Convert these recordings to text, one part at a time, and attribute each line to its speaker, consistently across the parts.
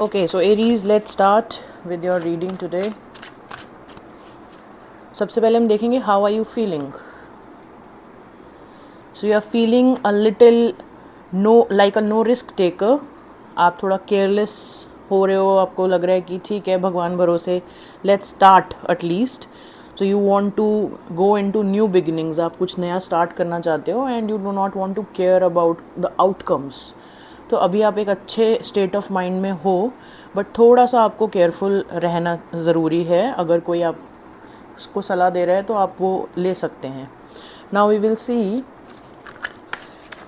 Speaker 1: Okay, so Aries, let's start with your reading today. सबसे पहले हम देखेंगे how are you feeling. So you are feeling a little no like a no risk taker. आप थोड़ा careless हो रहे हो. आपको लग रहा है कि ठीक है, भगवान भरोसे, let's start at least. So you want to go into new beginnings. आप कुछ नया स्टार्ट करना चाहते हो and you do not want to care about the outcomes. तो अभी आप एक अच्छे स्टेट ऑफ माइंड में हो, बट थोड़ा सा आपको केयरफुल रहना ज़रूरी है. अगर कोई आप उसको सलाह दे रहा है तो आप वो ले सकते हैं. Now we will see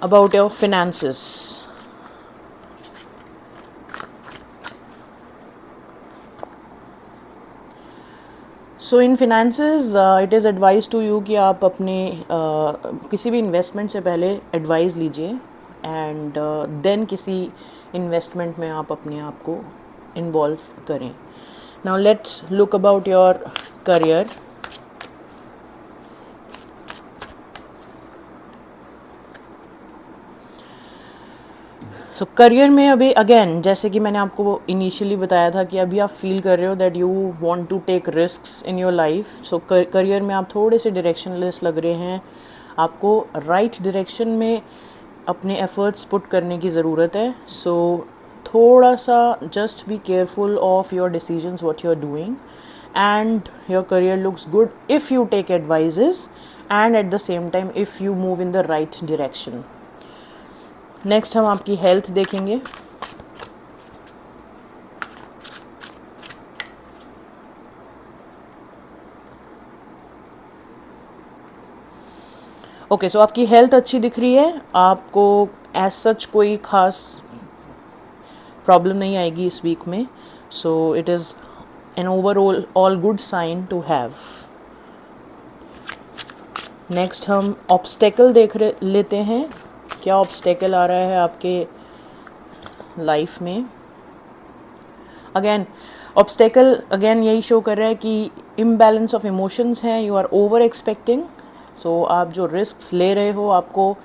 Speaker 1: about your finances. So in finances it is advice to you कि आप अपने किसी भी इन्वेस्टमेंट से पहले एडवाइस लीजिए एंड देन किसी इन्वेस्टमेंट में आप अपने आप को इन्वॉल्व करें. Now let's look about your career. So career में अभी अगेन, जैसे कि मैंने आपको इनिशियली बताया था कि अभी आप फील कर रहे हो that you want to take risks in your life. So career में आप थोड़े से डायरेक्शनलेस लग रहे हैं. आपको राइट डायरेक्शन में अपने एफर्ट्स पुट करने की ज़रूरत है. सो थोड़ा सा just be careful of your decisions what you are doing and your career looks good if you take advices and at the same time if you move in the right direction. Next हम आपकी health देखेंगे. Okay, सो आपकी health अच्छी दिख रही है. आपको as such कोई ख़ास प्रॉब्लम नहीं आएगी इस वीक में. So it is an overall all good sign to have. Next हम ऑब्स्टेकल देख लेते हैं. क्या ऑब्स्टेकल आ रहा है आपके लाइफ में. अगेन ऑब्स्टेकल अगेन यही शो कर रहा है कि इम्बैलेंस ऑफ इमोशंस हैं. You are overexpecting. So आप जो रिस्क्स ले रहे हो, आपको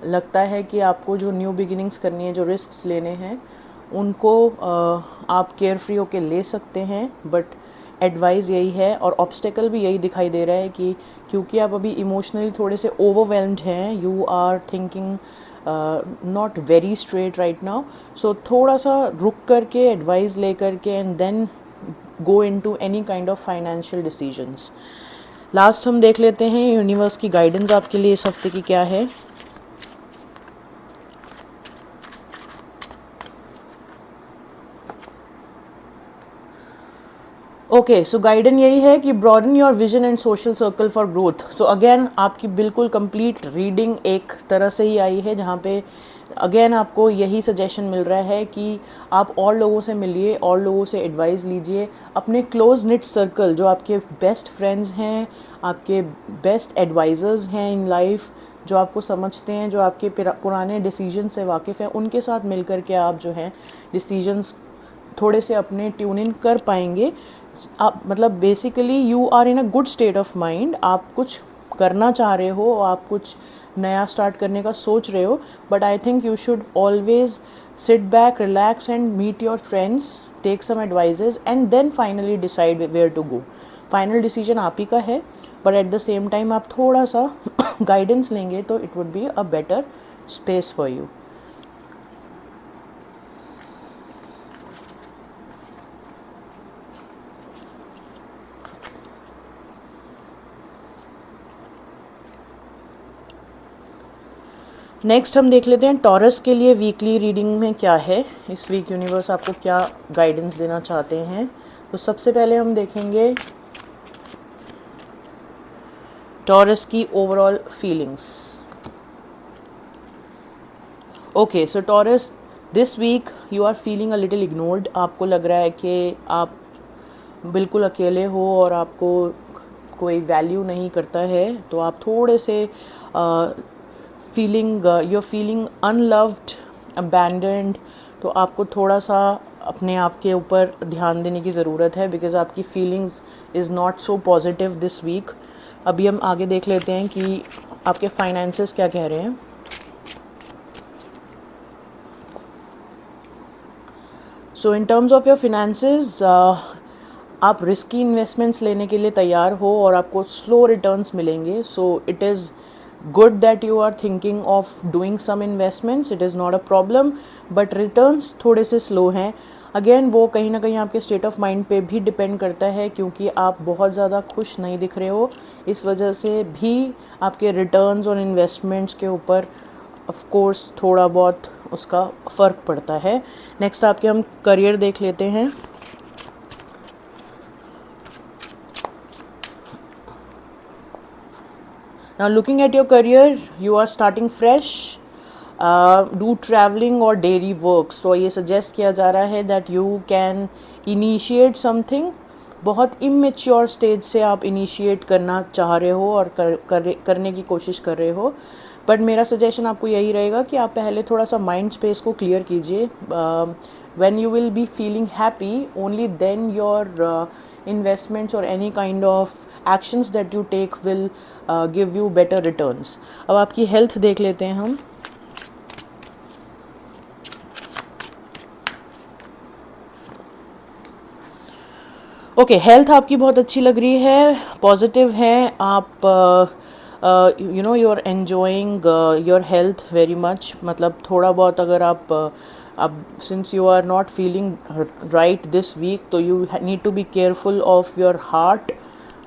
Speaker 1: लगता है कि आपको जो न्यू बिगिनिंग्स करनी है, जो रिस्क्स लेने हैं, उनको आप केयर फ्री होके ले सकते हैं. बट एडवाइस यही है और ऑब्स्टेकल भी यही दिखाई दे रहा है कि क्योंकि आप अभी इमोशनली थोड़े से ओवरवेल्म्ड हैं, you are thinking not very straight right now. So थोड़ा सा रुक करके एडवाइस ले करके and then go into any kind of financial decisions. Last हम देख लेते हैं यूनिवर्स की गाइडेंस आपके लिए इस हफ्ते की क्या है. ओके, सो गाइडन यही है कि broaden your vision and social circle for growth. So again आपकी बिल्कुल कंप्लीट रीडिंग एक तरह से ही आई है, जहाँ पे अगेन आपको यही सजेशन मिल रहा है कि आप और लोगों से मिलिए, और लोगों से एडवाइस लीजिए. अपने क्लोज निट सर्कल, जो आपके बेस्ट फ्रेंड्स हैं, आपके बेस्ट एडवाइज़र्स हैं इन लाइफ, जो आपको समझते हैं, जो आपके पुराने डिसीजन से वाकिफ़ हैं, उनके साथ मिल कर के आप जो हैं डिसीजंस थोड़े से अपने ट्यून इन कर पाएंगे. आप मतलब basically you are in a good state of mind. आप कुछ करना चाह रहे हो, आप कुछ नया स्टार्ट करने का सोच रहे हो, but I think you should always sit back, relax and meet your friends, take some advices and then finally decide where to go. Final decision आप ही का है, but at the same time आप थोड़ा सा गाइडेंस लेंगे तो it would be a better space for you. Next हम देख लेते हैं टॉरस के लिए वीकली रीडिंग में क्या है. इस वीक यूनिवर्स आपको क्या गाइडेंस देना चाहते हैं. तो सबसे पहले हम देखेंगे टॉरस की overall feelings. Okay, so Taurus, this week you are feeling a little ignored. आपको लग रहा है कि आप बिल्कुल अकेले हो और आपको कोई वैल्यू नहीं करता है. तो आप थोड़े से feeling you are feeling unloved, abandoned. तो आपको थोड़ा सा अपने आप के ऊपर ध्यान देने की ज़रूरत है, बिकॉज़ आपकी feelings is not so positive this week. अभी हम आगे देख लेते हैं कि आपके फाइनेंसेस क्या कह रहे हैं. So in terms of your finances, आप रिस्की इन्वेस्टमेंट्स लेने के लिए तैयार हो और आपको स्लो रिटर्न्स मिलेंगे. So it is good that you are thinking of doing some investments, it is not a problem, but returns थोड़े से slow हैं. अगेन वो कहीं ना कहीं आपके स्टेट ऑफ माइंड पे भी डिपेंड करता है, क्योंकि आप बहुत ज़्यादा खुश नहीं दिख रहे हो. इस वजह से भी आपके रिटर्न्स और इन्वेस्टमेंट्स के ऊपर ऑफ कोर्स थोड़ा बहुत उसका फ़र्क पड़ता है. नेक्स्ट आपके हम करियर देख लेते हैं. Now looking at your career, you are starting fresh. Do traveling or daily work. So ये suggest किया जा रहा है that you can initiate something. बहुत immature stage से आप initiate करना चाह रहे हो और करने की कोशिश कर रहे हो. बट मेरा सजेशन आपको यही रहेगा कि आप पहले थोड़ा सा माइंड स्पेस को क्लियर कीजिए. when you will be feeling happy, only then your investments or any kind of actions that you take will give you better returns. अब आपकी हेल्थ देख लेते हैं हम. ओके, हेल्थ आपकी बहुत अच्छी लग रही है, पॉजिटिव है. आप you know you are enjoying your health very much. मतलब थोड़ा बहुत अगर आप अब since you are not feeling right this week, तो you need to be careful of your heart.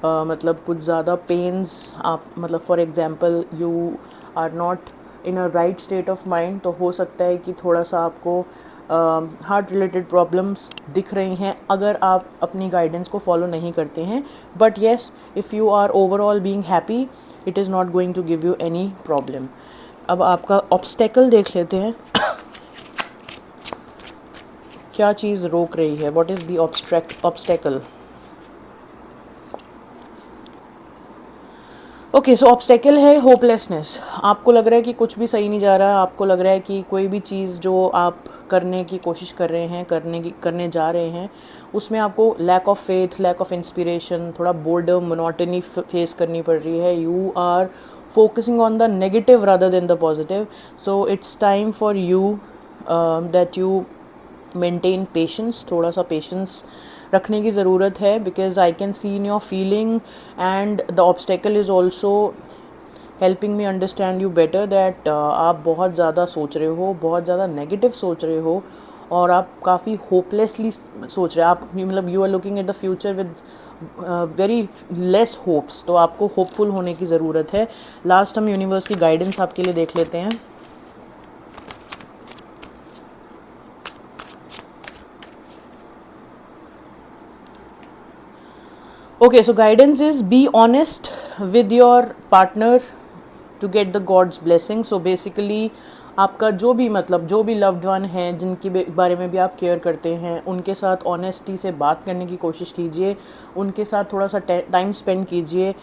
Speaker 1: मतलब कुछ ज़्यादा पेन्स आप मतलब for example you are not in a right state of mind, तो हो सकता है कि थोड़ा सा आपको हार्ट रिलेटेड प्रॉब्लम्स दिख रही हैं अगर आप अपनी गाइडेंस को फॉलो नहीं करते हैं. But yes, if you are overall being happy, it is not going to give you any problem. अब आपका ऑब्स्टेकल देख लेते हैं. क्या चीज़ रोक रही है? What is the obstacle? Okay, so obstacle है होपलेसनेस. आपको लग रहा है कि कुछ भी सही नहीं जा रहा. आपको लग रहा है कि कोई भी चीज़ जो आप करने की कोशिश कर रहे हैं, करने जा रहे हैं, उसमें आपको lack of faith, lack of inspiration, थोड़ा बोर्डम, मोनोटनी फेस करनी पड़ रही है. You are focusing on the negative rather than the positive. So it's time for you that you maintain patience. थोड़ा सा पेशेंस रखने की ज़रूरत है, because I can see in your feeling and the obstacle is also helping me understand you better that आप बहुत ज़्यादा सोच रहे हो, बहुत ज़्यादा नेगेटिव सोच रहे हो और आप काफ़ी होपलेसली सोच रहे हो. आप मतलब you are looking at the future with very less hopes. तो आपको होपफुल होने की ज़रूरत है. लास्ट हम यूनिवर्स की गाइडेंस आपके लिए देख लेते हैं. Okay, so guidance is be honest with your partner to get the God's blessing. So basically आपका जो भी मतलब जो भी लव्ड वन है जिनके बारे में भी आप केयर करते हैं, उनके साथ ऑनेस्टी से बात करने की कोशिश कीजिए. उनके साथ थोड़ा सा टाइम स्पेंड कीजिए.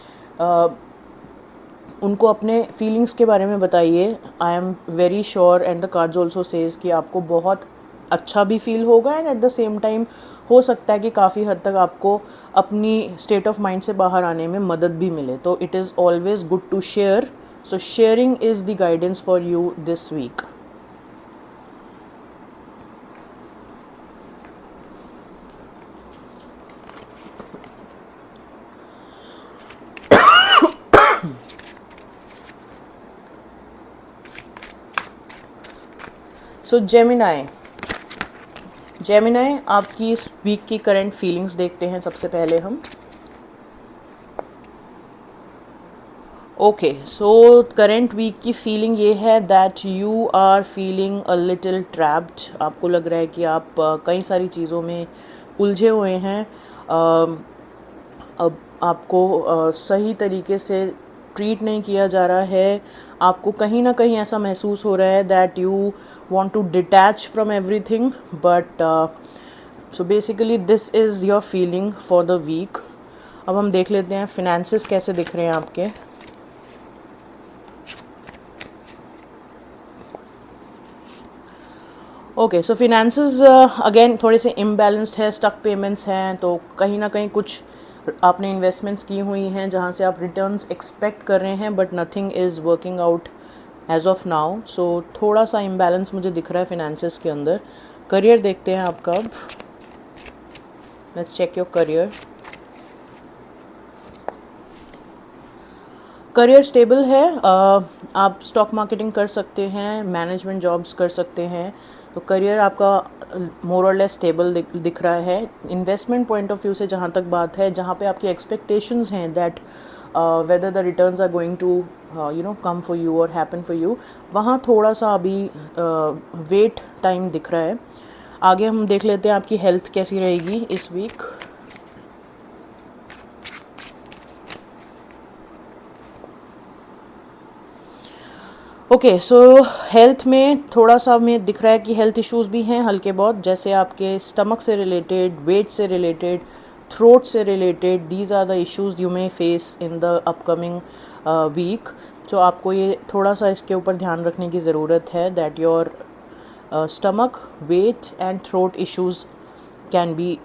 Speaker 1: उनको अपने फीलिंग्स के बारे में बताइए. I am very sure and the cards also says कि आपको बहुत अच्छा भी फील होगा and at the same time हो सकता है कि काफ़ी हद तक आपको अपनी स्टेट ऑफ माइंड से बाहर आने में मदद भी मिले. तो it is always good to share. So sharing is the guidance for you this week. So Gemini आपकी इस वीक की करंट फीलिंग्स देखते हैं सबसे पहले हम. ओके, सो करंट वीक की फीलिंग ये है that you are feeling a little trapped. आपको लग रहा है कि आप कई सारी चीज़ों में उलझे हुए हैं. अब आपको सही तरीके से ट्रीट नहीं किया जा रहा है. आपको कहीं ना कहीं ऐसा महसूस हो रहा है that you want to detach from everything, but so basically this is your feeling for the week. अब हम देख लेते हैं finances कैसे दिख रहे हैं आपके. ओके, सो finances अगेन थोड़े से imbalanced है, stuck payments हैं. तो कहीं ना कहीं कुछ आपने इन्वेस्टमेंट्स की हुई हैं जहाँ से आप रिटर्न्स एक्सपेक्ट कर रहे हैं, but nothing is working out as of now. So थोड़ा सा इम्बैलेंस मुझे दिख रहा है फिनेंसेस के अंदर. करियर देखते हैं आपका अब। Let's check your career. Career stable है। आप स्टॉक मार्केटिंग कर सकते हैं, मैनेजमेंट जॉब्स कर सकते हैं, तो करियर आपका मोर और लेस स्टेबल दिख रहा है। इन्वेस्टमेंट पॉइंट ऑफ व्यू से जहाँ तक बात है, जहाँ पे आपकी एक्सपेक्टेशंस हैं that whether the returns are going to come for you और हैपन फॉर यू, वहाँ थोड़ा सा अभी वेट टाइम दिख रहा है। आगे हम देख लेते हैं आपकी हेल्थ कैसी रहेगी इस वीक। ओके, सो हेल्थ में थोड़ा सा हमें दिख रहा है कि हेल्थ इश्यूज भी हैं हल्के बहुत, जैसे आपके स्टमक से रिलेटेड, वेट से रिलेटेड, थ्रोट से related. These are the issues you may face in the upcoming week. तो आपको ये थोड़ा सा इसके ऊपर ध्यान रखने की ज़रूरत है that your stomach, weight and throat issues can be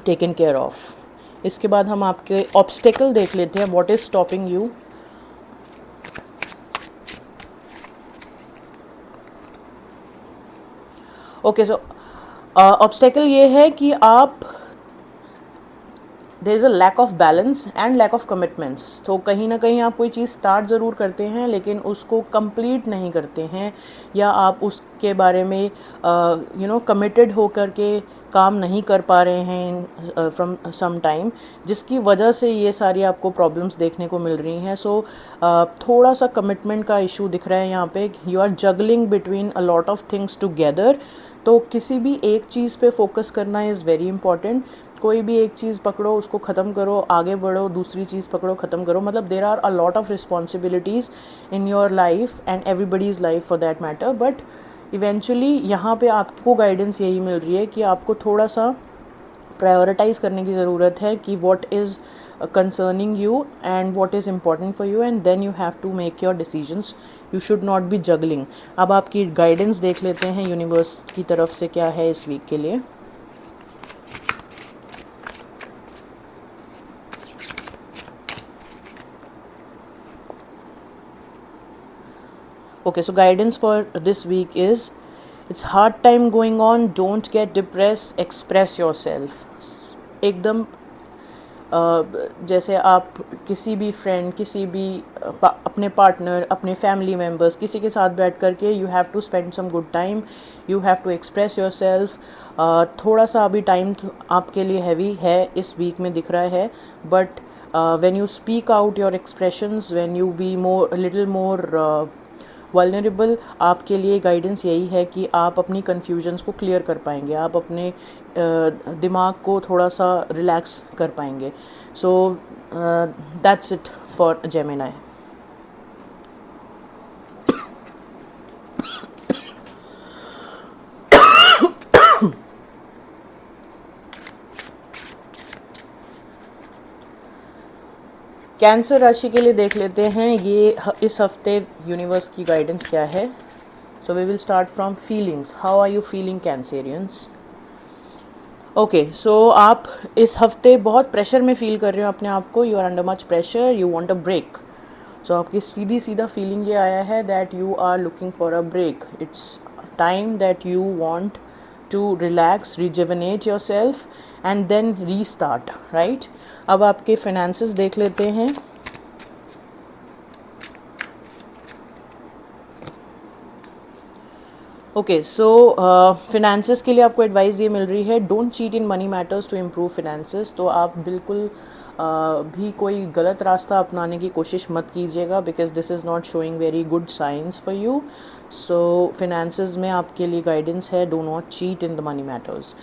Speaker 1: taken care of. इसके बाद हम आपके ऑब्स्टेकल देख लेते हैं, what is stopping you. Okay, so obstacle ये है कि आप there is a lack of balance and lack of commitments. तो कहीं ना कहीं आप कोई चीज़ स्टार्ट ज़रूर करते हैं लेकिन उसको कंप्लीट नहीं करते हैं, या आप उसके बारे में कमिटेड होकर के काम नहीं कर पा रहे हैं फ्रॉम सम टाइम, जिसकी वजह से ये सारी आपको प्रॉब्लम्स देखने को मिल रही हैं। सो थोड़ा सा कमिटमेंट का इशू दिख रहा है यहाँ पे। You are juggling between a lot of things together. तो किसी भी एक चीज़ पे फोकस करना इज़ वेरी इंपॉर्टेंट। कोई भी एक चीज़ पकड़ो, उसको ख़त्म करो, आगे बढ़ो, दूसरी चीज़ पकड़ो, ख़त्म करो। मतलब there are a lot of responsibilities in your life and everybody's life for that matter, but eventually यहाँ पे आपको गाइडेंस यही मिल रही है कि आपको थोड़ा सा प्रायोरिटाइज़ करने की ज़रूरत है कि what is concerning you and what is important for you, and then you have to make your decisions. You should not be juggling. अब आपकी गाइडेंस देख लेते हैं यूनिवर्स की तरफ से क्या है इस वीक के लिए। Okay, so guidance for this week is, it's hard time going on, don't get depressed, express yourself. एकदम जैसे आप किसी भी फ्रेंड, किसी भी अपने पार्टनर, अपने फैमिली मेम्बर्स, किसी के साथ बैठ कर के you have to spend some good time, you have to express your self. थोड़ा सा अभी टाइम आपके लिए हैवी है इस वीक में दिख रहा है, but when you speak out your expressions, when you be more little more vulnerable, आपके लिए गाइडेंस यही है कि आप अपनी कन्फ्यूजन्स को क्लियर कर पाएंगे, आप अपने दिमाग को थोड़ा सा रिलैक्स कर पाएंगे। सो that's it for Gemini. Cancer राशि के लिए देख लेते हैं ये इस हफ्ते यूनिवर्स की गाइडेंस क्या है। So we will start from feelings. How are you feeling Cancerians? Okay, so आप इस हफ्ते बहुत प्रेशर में फील कर रहे हो अपने आप को। You are under much pressure, you want a break. So आपकी सीधा फीलिंग ये आया है that you are looking for a break. It's time that you want to relax, rejuvenate yourself and then restart, right? अब आपके finances देख लेते हैं। ओके, सो फिनेंसेस के लिए आपको एडवाइस ये मिल रही है, don't cheat in money matters to improve finances. तो आप बिल्कुल भी कोई गलत रास्ता अपनाने की कोशिश मत कीजिएगा, because this is not showing very good science for you. So finances में आपके लिए गाइडेंस है, do not cheat in the money matters.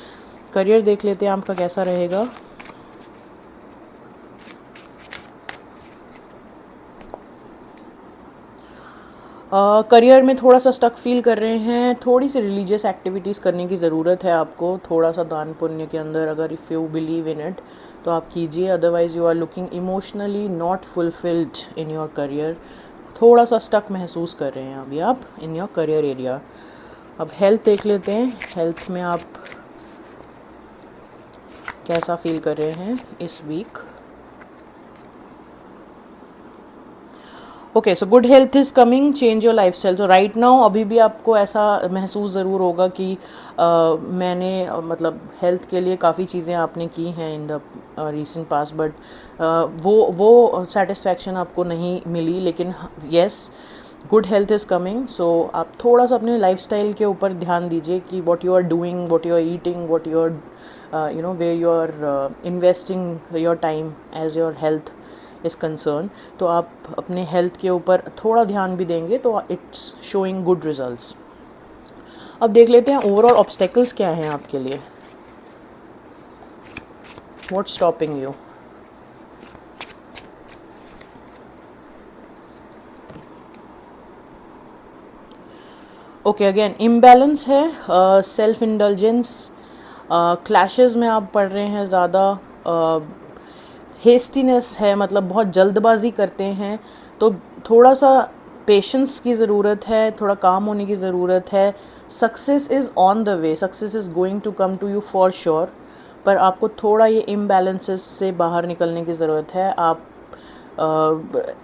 Speaker 1: Career देख लेते हैं आपका कैसा रहेगा। करियर में थोड़ा सा स्टक फील कर रहे हैं, थोड़ी सी रिलीजियस एक्टिविटीज़ करने की ज़रूरत है आपको, थोड़ा सा दान पुण्य के अंदर अगर if you believe in it तो आप कीजिए। Otherwise you are looking emotionally not fulfilled in your career. थोड़ा सा स्टक महसूस कर रहे हैं अभी आप इन योर करियर एरिया। अब हेल्थ देख लेते हैं, हेल्थ में आप कैसा फील कर रहे हैं इस week. Okay, so good health is coming, change your life style. तो राइट नाउ अभी भी आपको ऐसा महसूस ज़रूर होगा कि मैंने मतलब हेल्थ के लिए काफ़ी चीज़ें आपने की हैं in the recent past, but वो सेटिस्फैक्शन आपको नहीं मिली। लेकिन yes, good health is coming. So आप थोड़ा सा अपने लाइफस्टाइल के ऊपर ध्यान दीजिए कि what you are doing, what you are eating, what you are you know where you are investing your time as your health is concern. तो आप अपने हेल्थ के ऊपर थोड़ा ध्यान भी देंगे तो इट्स शोइंग गुड रिजल्ट्स। अब देख लेते हैं ओवरऑल ऑब्स्टेकल्स क्या हैं आपके लिए, what's stopping you. Okay, again imbalance है, सेल्फ इंडल्जेंस, क्लैशेस में आप पढ़ रहे हैं ज़्यादा, हेस्टीनेस है, मतलब बहुत जल्दबाजी करते हैं। तो थोड़ा सा पेशेंस की ज़रूरत है, थोड़ा काम होने की ज़रूरत है। Success is on the way, success is going to come to you for sure, पर आपको थोड़ा ये इम्बैलेंसेस से बाहर निकलने की ज़रूरत है। आप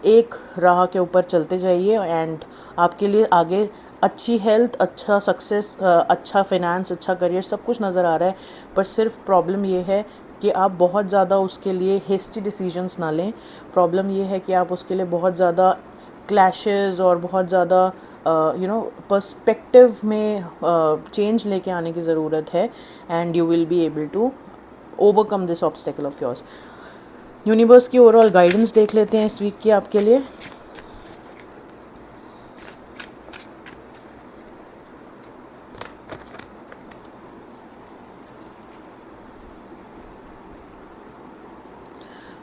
Speaker 1: एक राह के ऊपर चलते जाइए एंड आपके लिए आगे अच्छी हेल्थ, अच्छा सक्सेस, अच्छा फाइनेंस, अच्छा करियर, सब कुछ नज़र आ रहा है। पर सिर्फ प्रॉब्लम ये है कि आप बहुत ज़्यादा उसके लिए हेस्टी डिसीजंस ना लें। प्रॉब्लम ये है कि आप उसके लिए बहुत ज़्यादा क्लैशेस और बहुत ज़्यादा पर्सपेक्टिव में चेंज लेके आने की ज़रूरत है, and you will be able to overcome this obstacle of yours. Universe की ओवरऑल गाइडेंस देख लेते हैं इस वीक की आपके लिए।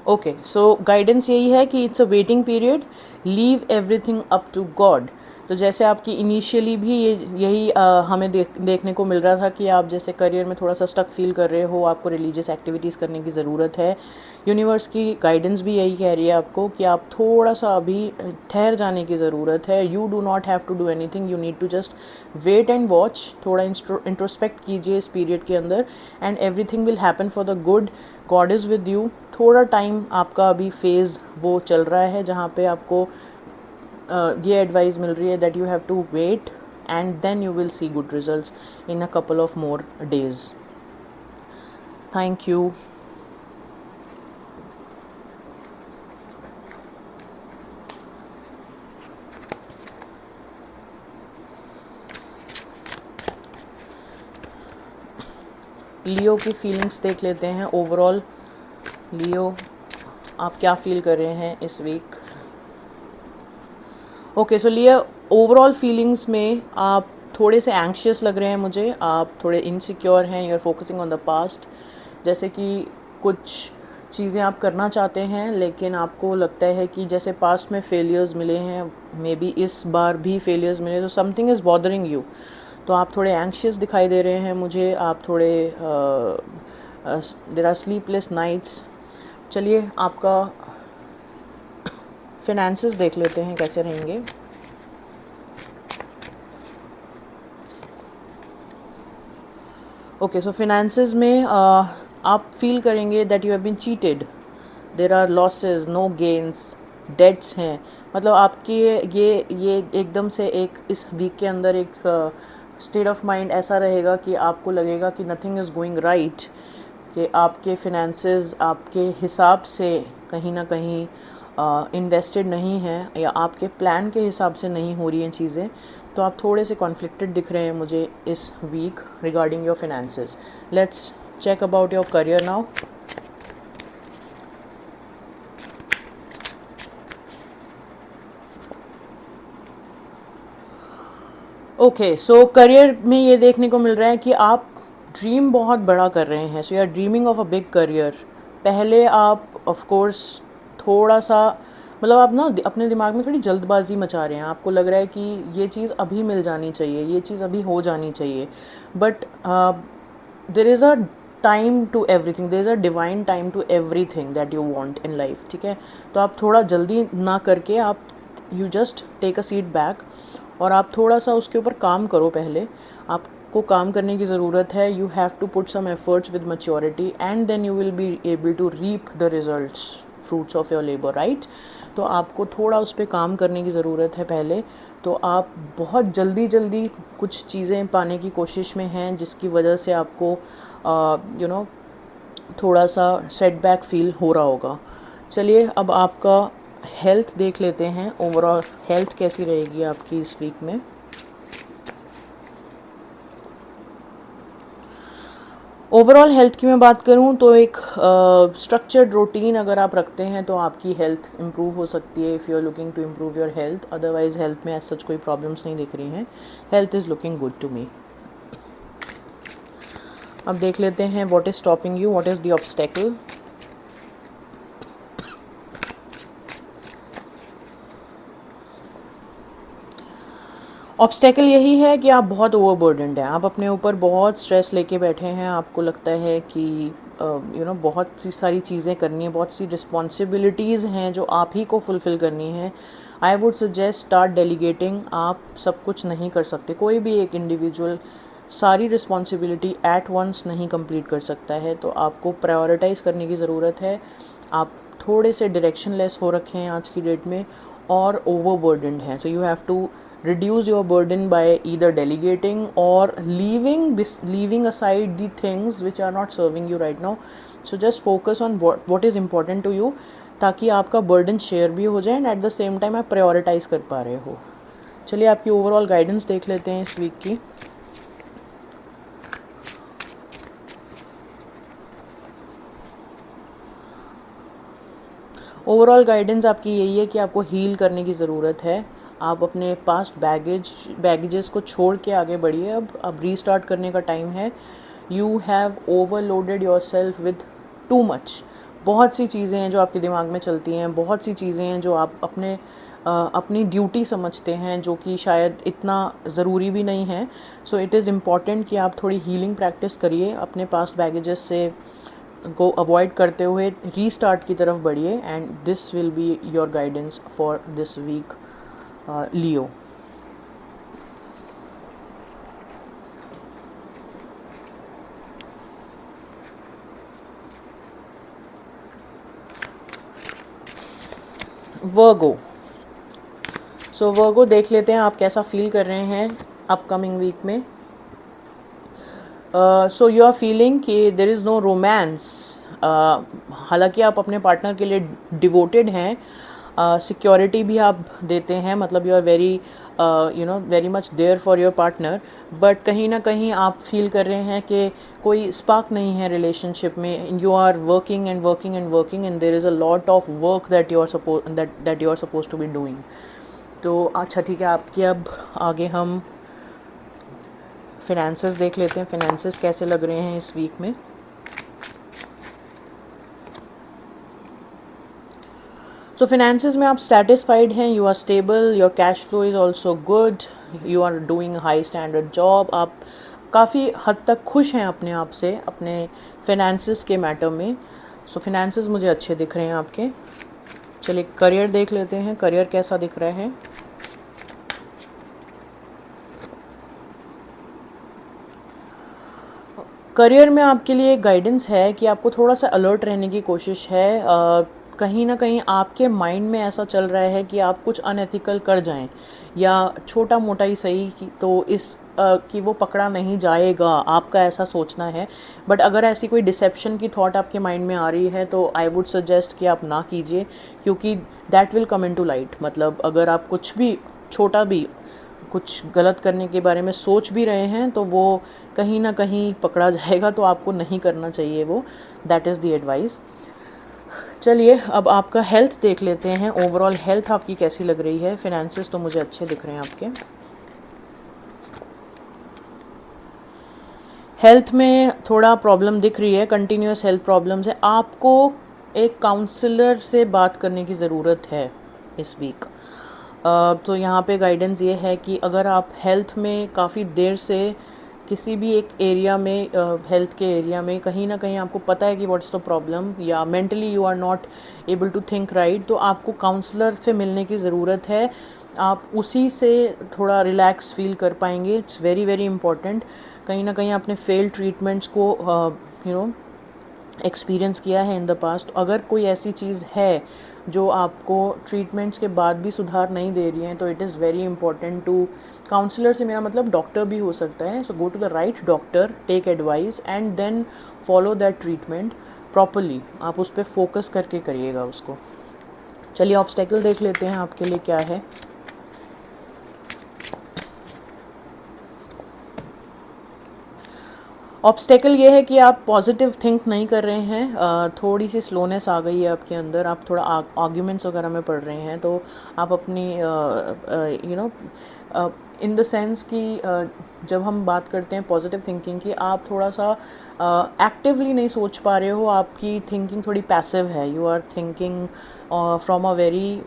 Speaker 1: ओके, सो गाइडेंस यही है कि it's a waiting period, leave everything up to God. तो जैसे आपकी इनिशियली भी यही हमें देखने को मिल रहा था कि आप जैसे करियर में थोड़ा सा स्टक फील कर रहे हो, आपको रिलीजियस एक्टिविटीज़ करने की ज़रूरत है। यूनिवर्स की गाइडेंस भी यही कह रही है आपको कि आप थोड़ा सा अभी ठहर जाने की ज़रूरत है। You do not have to do anything, you need to just wait and watch. थोड़ा इंट्रोस्पेक्ट कीजिए इस पीरियड के अंदर, and everything will happen for the good. God is with you. थोड़ा टाइम आपका अभी फेज़ वो चल रहा है जहाँ पे आपको ये एडवाइस मिल रही है that you have to wait and then you will see good results in a couple of more days. Thank you. Leo की फीलिंग्स देख लेते हैं ओवरऑल। लियो, आप क्या फील कर रहे हैं इस वीक। ओके, सो लियो, ओवरऑल फीलिंग्स में आप थोड़े से एंग्शियस लग रहे हैं मुझे, आप थोड़े इनसिक्योर हैं, you are focusing on the past. जैसे कि कुछ चीज़ें आप करना चाहते हैं लेकिन आपको लगता है कि जैसे पास्ट में फेलियर्स मिले हैं, मे बी इस बार भी फेलियर्स मिले, तो समथिंग इज़ बॉदरिंग यू। तो आप थोड़े एंग्शियस दिखाई दे रहे हैं मुझे, आप थोड़े देयर आर स्लीपलेस नाइट्स। चलिए आपका फिनेंसेस देख लेते हैं कैसे रहेंगे। ओके, सो फिनेंसेस में आप फील करेंगे that you have been cheated, there are losses, no gains, debts हैं। मतलब आपके ये एकदम से एक इस वीक के अंदर एक स्टेट ऑफ माइंड ऐसा रहेगा कि आपको लगेगा कि नथिंग इज़ गोइंग राइट, कि आपके फिनेंसेस आपके हिसाब से कहीं ना कहीं इन्वेस्टेड नहीं हैं, या आपके प्लान के हिसाब से नहीं हो रही हैं चीज़ें। तो आप थोड़े से कॉन्फ्लिक्टेड दिख रहे हैं मुझे इस week regarding your finances. Let's check about your career now. Okay, so career में ये देखने को मिल रहा है कि आप ड्रीम बहुत बड़ा कर रहे हैं। So you are dreaming of a big career. पहले आप ऑफ कोर्स थोड़ा सा मतलब आप ना अपने दिमाग में थोड़ी जल्दबाजी मचा रहे हैं, आपको लग रहा है कि ये चीज़ अभी मिल जानी चाहिए, ये चीज़ अभी हो जानी चाहिए। But there is a time to everything, there is a divine time to everything that you want in life, ठीक है। तो आप थोड़ा जल्दी ना करके आप you just take a seat back और आप थोड़ा सा उसके ऊपर काम करो। पहले आपको काम करने की ज़रूरत है। You have to put some efforts with maturity and then you will be able to reap the results fruits of your labour, right. तो आपको थोड़ा उस पर काम करने की ज़रूरत है पहले। तो आप बहुत जल्दी जल्दी कुछ चीज़ें पाने की कोशिश में हैं, जिसकी वजह से आपको थोड़ा सा सेटबैक फील हो रहा होगा। चलिए अब आपका हेल्थ देख लेते हैं, ओवरऑल हेल्थ कैसी रहेगी आपकी इस वीक में। ओवरऑल हेल्थ की मैं बात करूं तो एक स्ट्रक्चर्ड रूटीन अगर आप रखते हैं तो आपकी हेल्थ इम्प्रूव हो सकती है, if you are looking to improve your health. Otherwise health में ऐसा कोई प्रॉब्लम्स नहीं दिख रही हैं, health is looking good to me. अब देख लेते हैं what is stopping you, what is the obstacle. Obstacle यही है कि आप बहुत ओवरबर्डनड हैं, आप अपने ऊपर बहुत स्ट्रेस लेके बैठे हैं। आपको लगता है कि बहुत सी सारी चीज़ें करनी है, बहुत सी रिस्पॉन्सिबिलिटीज़ हैं जो आप ही को फुलफ़िल करनी है। I would suggest start delegating. आप सब कुछ नहीं कर सकते, कोई भी एक इंडिविजुअल सारी रिस्पॉन्सिबिलिटी एट वंस नहीं कंप्लीट कर सकता है। तो आपको प्रायोरिटाइज़ करने की ज़रूरत है। आप थोड़े से डायरेक्शनलेस हो रखे हैं आज की डेट में और ओवरबर्डनड हैं। So you have to reduce your burden by either delegating or leaving aside the things which are not serving you right now. So just focus on what is important to you, ताकि आपका burden share भी हो जाए and at the same time आप prioritize कर पा रहे हो। चलिए आपकी ओवरऑल गाइडेंस देख लेते हैं इस वीक की। ओवरऑल गाइडेंस आपकी यही है कि आपको हील करने की ज़रूरत है। आप अपने पास्ट बैगेजेस को छोड़ के आगे बढ़िए। अब रीस्टार्ट करने का टाइम है। You have overloaded your self with too much. बहुत सी चीज़ें हैं जो आपके दिमाग में चलती हैं, बहुत सी चीज़ें हैं जो आप अपनी ड्यूटी समझते हैं, जो कि शायद इतना ज़रूरी भी नहीं है। सो इट इज़ इम्पॉर्टेंट कि आप थोड़ी हीलिंग प्रैक्टिस करिए, अपने पास्ट बैगेजेस से को अवॉइड करते हुए रीस्टार्ट की तरफ बढ़िए। And this will be your guidance for this week, Leo. Virgo. So Virgo देख लेते हैं आप कैसा फील कर रहे हैं अपकमिंग वीक में। सो यू आर फीलिंग कि देर इज़ नो रोमांस। हालांकि आप अपने पार्टनर के लिए डिवोटेड हैं, सिक्योरिटी भी आप देते हैं, मतलब you are very much there for your partner. But कहीं ना कहीं आप फील कर रहे हैं कि कोई स्पार्क नहीं है रिलेशनशिप में। You are working and working and working and there is a lot of work that you are suppose to be doing. तो अच्छा ठीक है, आपकी अब आगे हम फिनेंसेस देख लेते हैं, फिनेंसेस कैसे लग रहे हैं इस वीक में। सो फिनेंसेस में आप सेटिस्फाइड हैं, you are stable, your cash flow is also good, you are doing high standard job. आप काफ़ी हद तक खुश हैं अपने आप से, अपने फिनेंसेस के मैटर में। सो फिनेंसेस मुझे अच्छे दिख रहे हैं आपके। चलिए करियर देख लेते हैं, करियर कैसा दिख रहा है। करियर में आपके लिए गाइडेंस है कि आपको थोड़ा सा अलर्ट रहने की कोशिश है। कहीं ना कहीं आपके माइंड में ऐसा चल रहा है कि आप कुछ अनएथिकल कर जाएं या छोटा मोटा ही सही तो कि वो पकड़ा नहीं जाएगा, आपका ऐसा सोचना है। बट अगर ऐसी कोई डिसेप्शन की थॉट आपके माइंड में आ रही है तो आई वुड सजेस्ट कि आप ना कीजिए, क्योंकि that will come into light. मतलब अगर आप कुछ भी छोटा भी कुछ गलत करने के बारे में सोच भी रहे हैं तो वो कहीं ना कहीं पकड़ा जाएगा, तो आपको नहीं करना चाहिए वो। That is the advice. चलिए अब आपका हेल्थ देख लेते हैं, ओवरऑल हेल्थ आपकी कैसी लग रही है। फिनेंसेस तो मुझे अच्छे दिख रहे हैं आपके। हेल्थ में थोड़ा प्रॉब्लम दिख रही है, कंटिन्यूस हेल्थ प्रॉब्लम्स है। आपको एक काउंसलर से बात करने की ज़रूरत है इस वीक। तो यहाँ पे गाइडेंस ये है कि अगर आप हेल्थ में काफ़ी देर से किसी भी एक एरिया में, हेल्थ के एरिया में कहीं ना कहीं आपको पता है कि व्हाट इज़ द प्रॉब्लम, या mentally you are not able to think right, तो आपको काउंसलर से मिलने की ज़रूरत है। आप उसी से थोड़ा रिलैक्स फील कर पाएंगे। It's very very important. कहीं ना कहीं अपने फेल्ड ट्रीटमेंट्स को एक्सपीरियंस किया है इन द पास्ट। अगर कोई ऐसी चीज़ है जो आपको ट्रीटमेंट्स के बाद भी सुधार नहीं दे रही है, तो it is very important to, counsellor से मेरा मतलब डॉक्टर भी हो सकता है, so go to the right doctor, take advice and then follow that treatment properly. आप उस पर फोकस करके करिएगा उसको। चलिए ऑब्स्टेकल देख लेते हैं आपके लिए क्या है। ऑब्स्टेकल ये है कि आप पॉजिटिव थिंक नहीं कर रहे हैं, थोड़ी सी स्लोनेस आ गई है आपके अंदर, आप थोड़ा आर्ग्यूमेंट्स वगैरह में पढ़ रहे हैं, तो आप अपनी इन द सेंस कि जब हम बात करते हैं पॉजिटिव थिंकिंग की, आप थोड़ा सा एक्टिवली नहीं सोच पा रहे हो, आपकी थिंकिंग थोड़ी पैसिव है, you are thinking from a very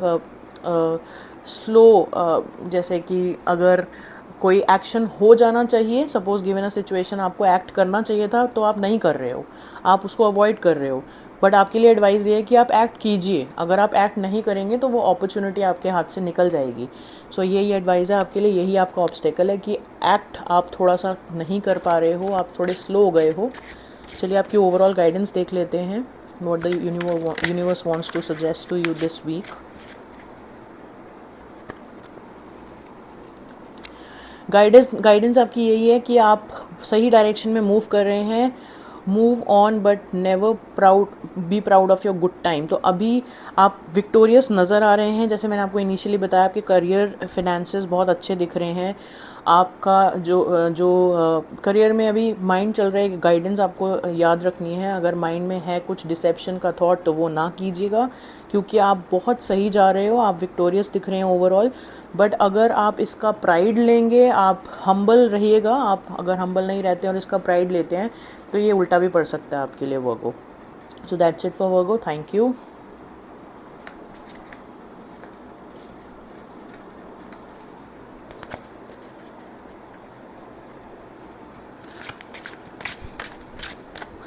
Speaker 1: slow, जैसे कि अगर कोई एक्शन हो जाना चाहिए, सपोज गिवन अ सिचुएशन आपको एक्ट करना चाहिए था, तो आप नहीं कर रहे हो, आप उसको अवॉइड कर रहे हो। बट आपके लिए एडवाइस ये है कि आप एक्ट कीजिए, अगर आप एक्ट नहीं करेंगे तो वो अपॉर्चुनिटी आपके हाथ से निकल जाएगी। सो यही एडवाइस है आपके लिए, यही आपका ऑब्स्टेकल है कि एक्ट आप थोड़ा सा नहीं कर पा रहे हो, आप थोड़े स्लो हो गए हो। चलिए आपकी ओवरऑल गाइडेंस देख लेते हैं, what the universe wants to suggest to you this week. Guidance आपकी यही है कि आप सही डायरेक्शन में मूव कर रहे हैं, move on but never be proud of your good time. तो अभी आप विक्टोरियस नज़र आ रहे हैं, जैसे मैंने आपको इनिशियली बताया, आपके करियर फिनेंसेस बहुत अच्छे दिख रहे हैं, आपका जो करियर में अभी माइंड चल रहा है, गाइडेंस आपको याद रखनी है, अगर माइंड में है कुछ डिसेप्शन का थॉट तो वो ना कीजिएगा, क्योंकि आप बहुत सही जा रहे हो, आप विक्टोरियस दिख रहे हैं ओवरऑल। बट अगर आप इसका प्राइड लेंगे, आप हम्बल रहिएगा, आप अगर हम्बल नहीं रहते और इसका प्राइड लेते हैं तो ये उल्टा भी पड़ सकता है आपके लिए Virgo. So that's it for Virgo, thank you.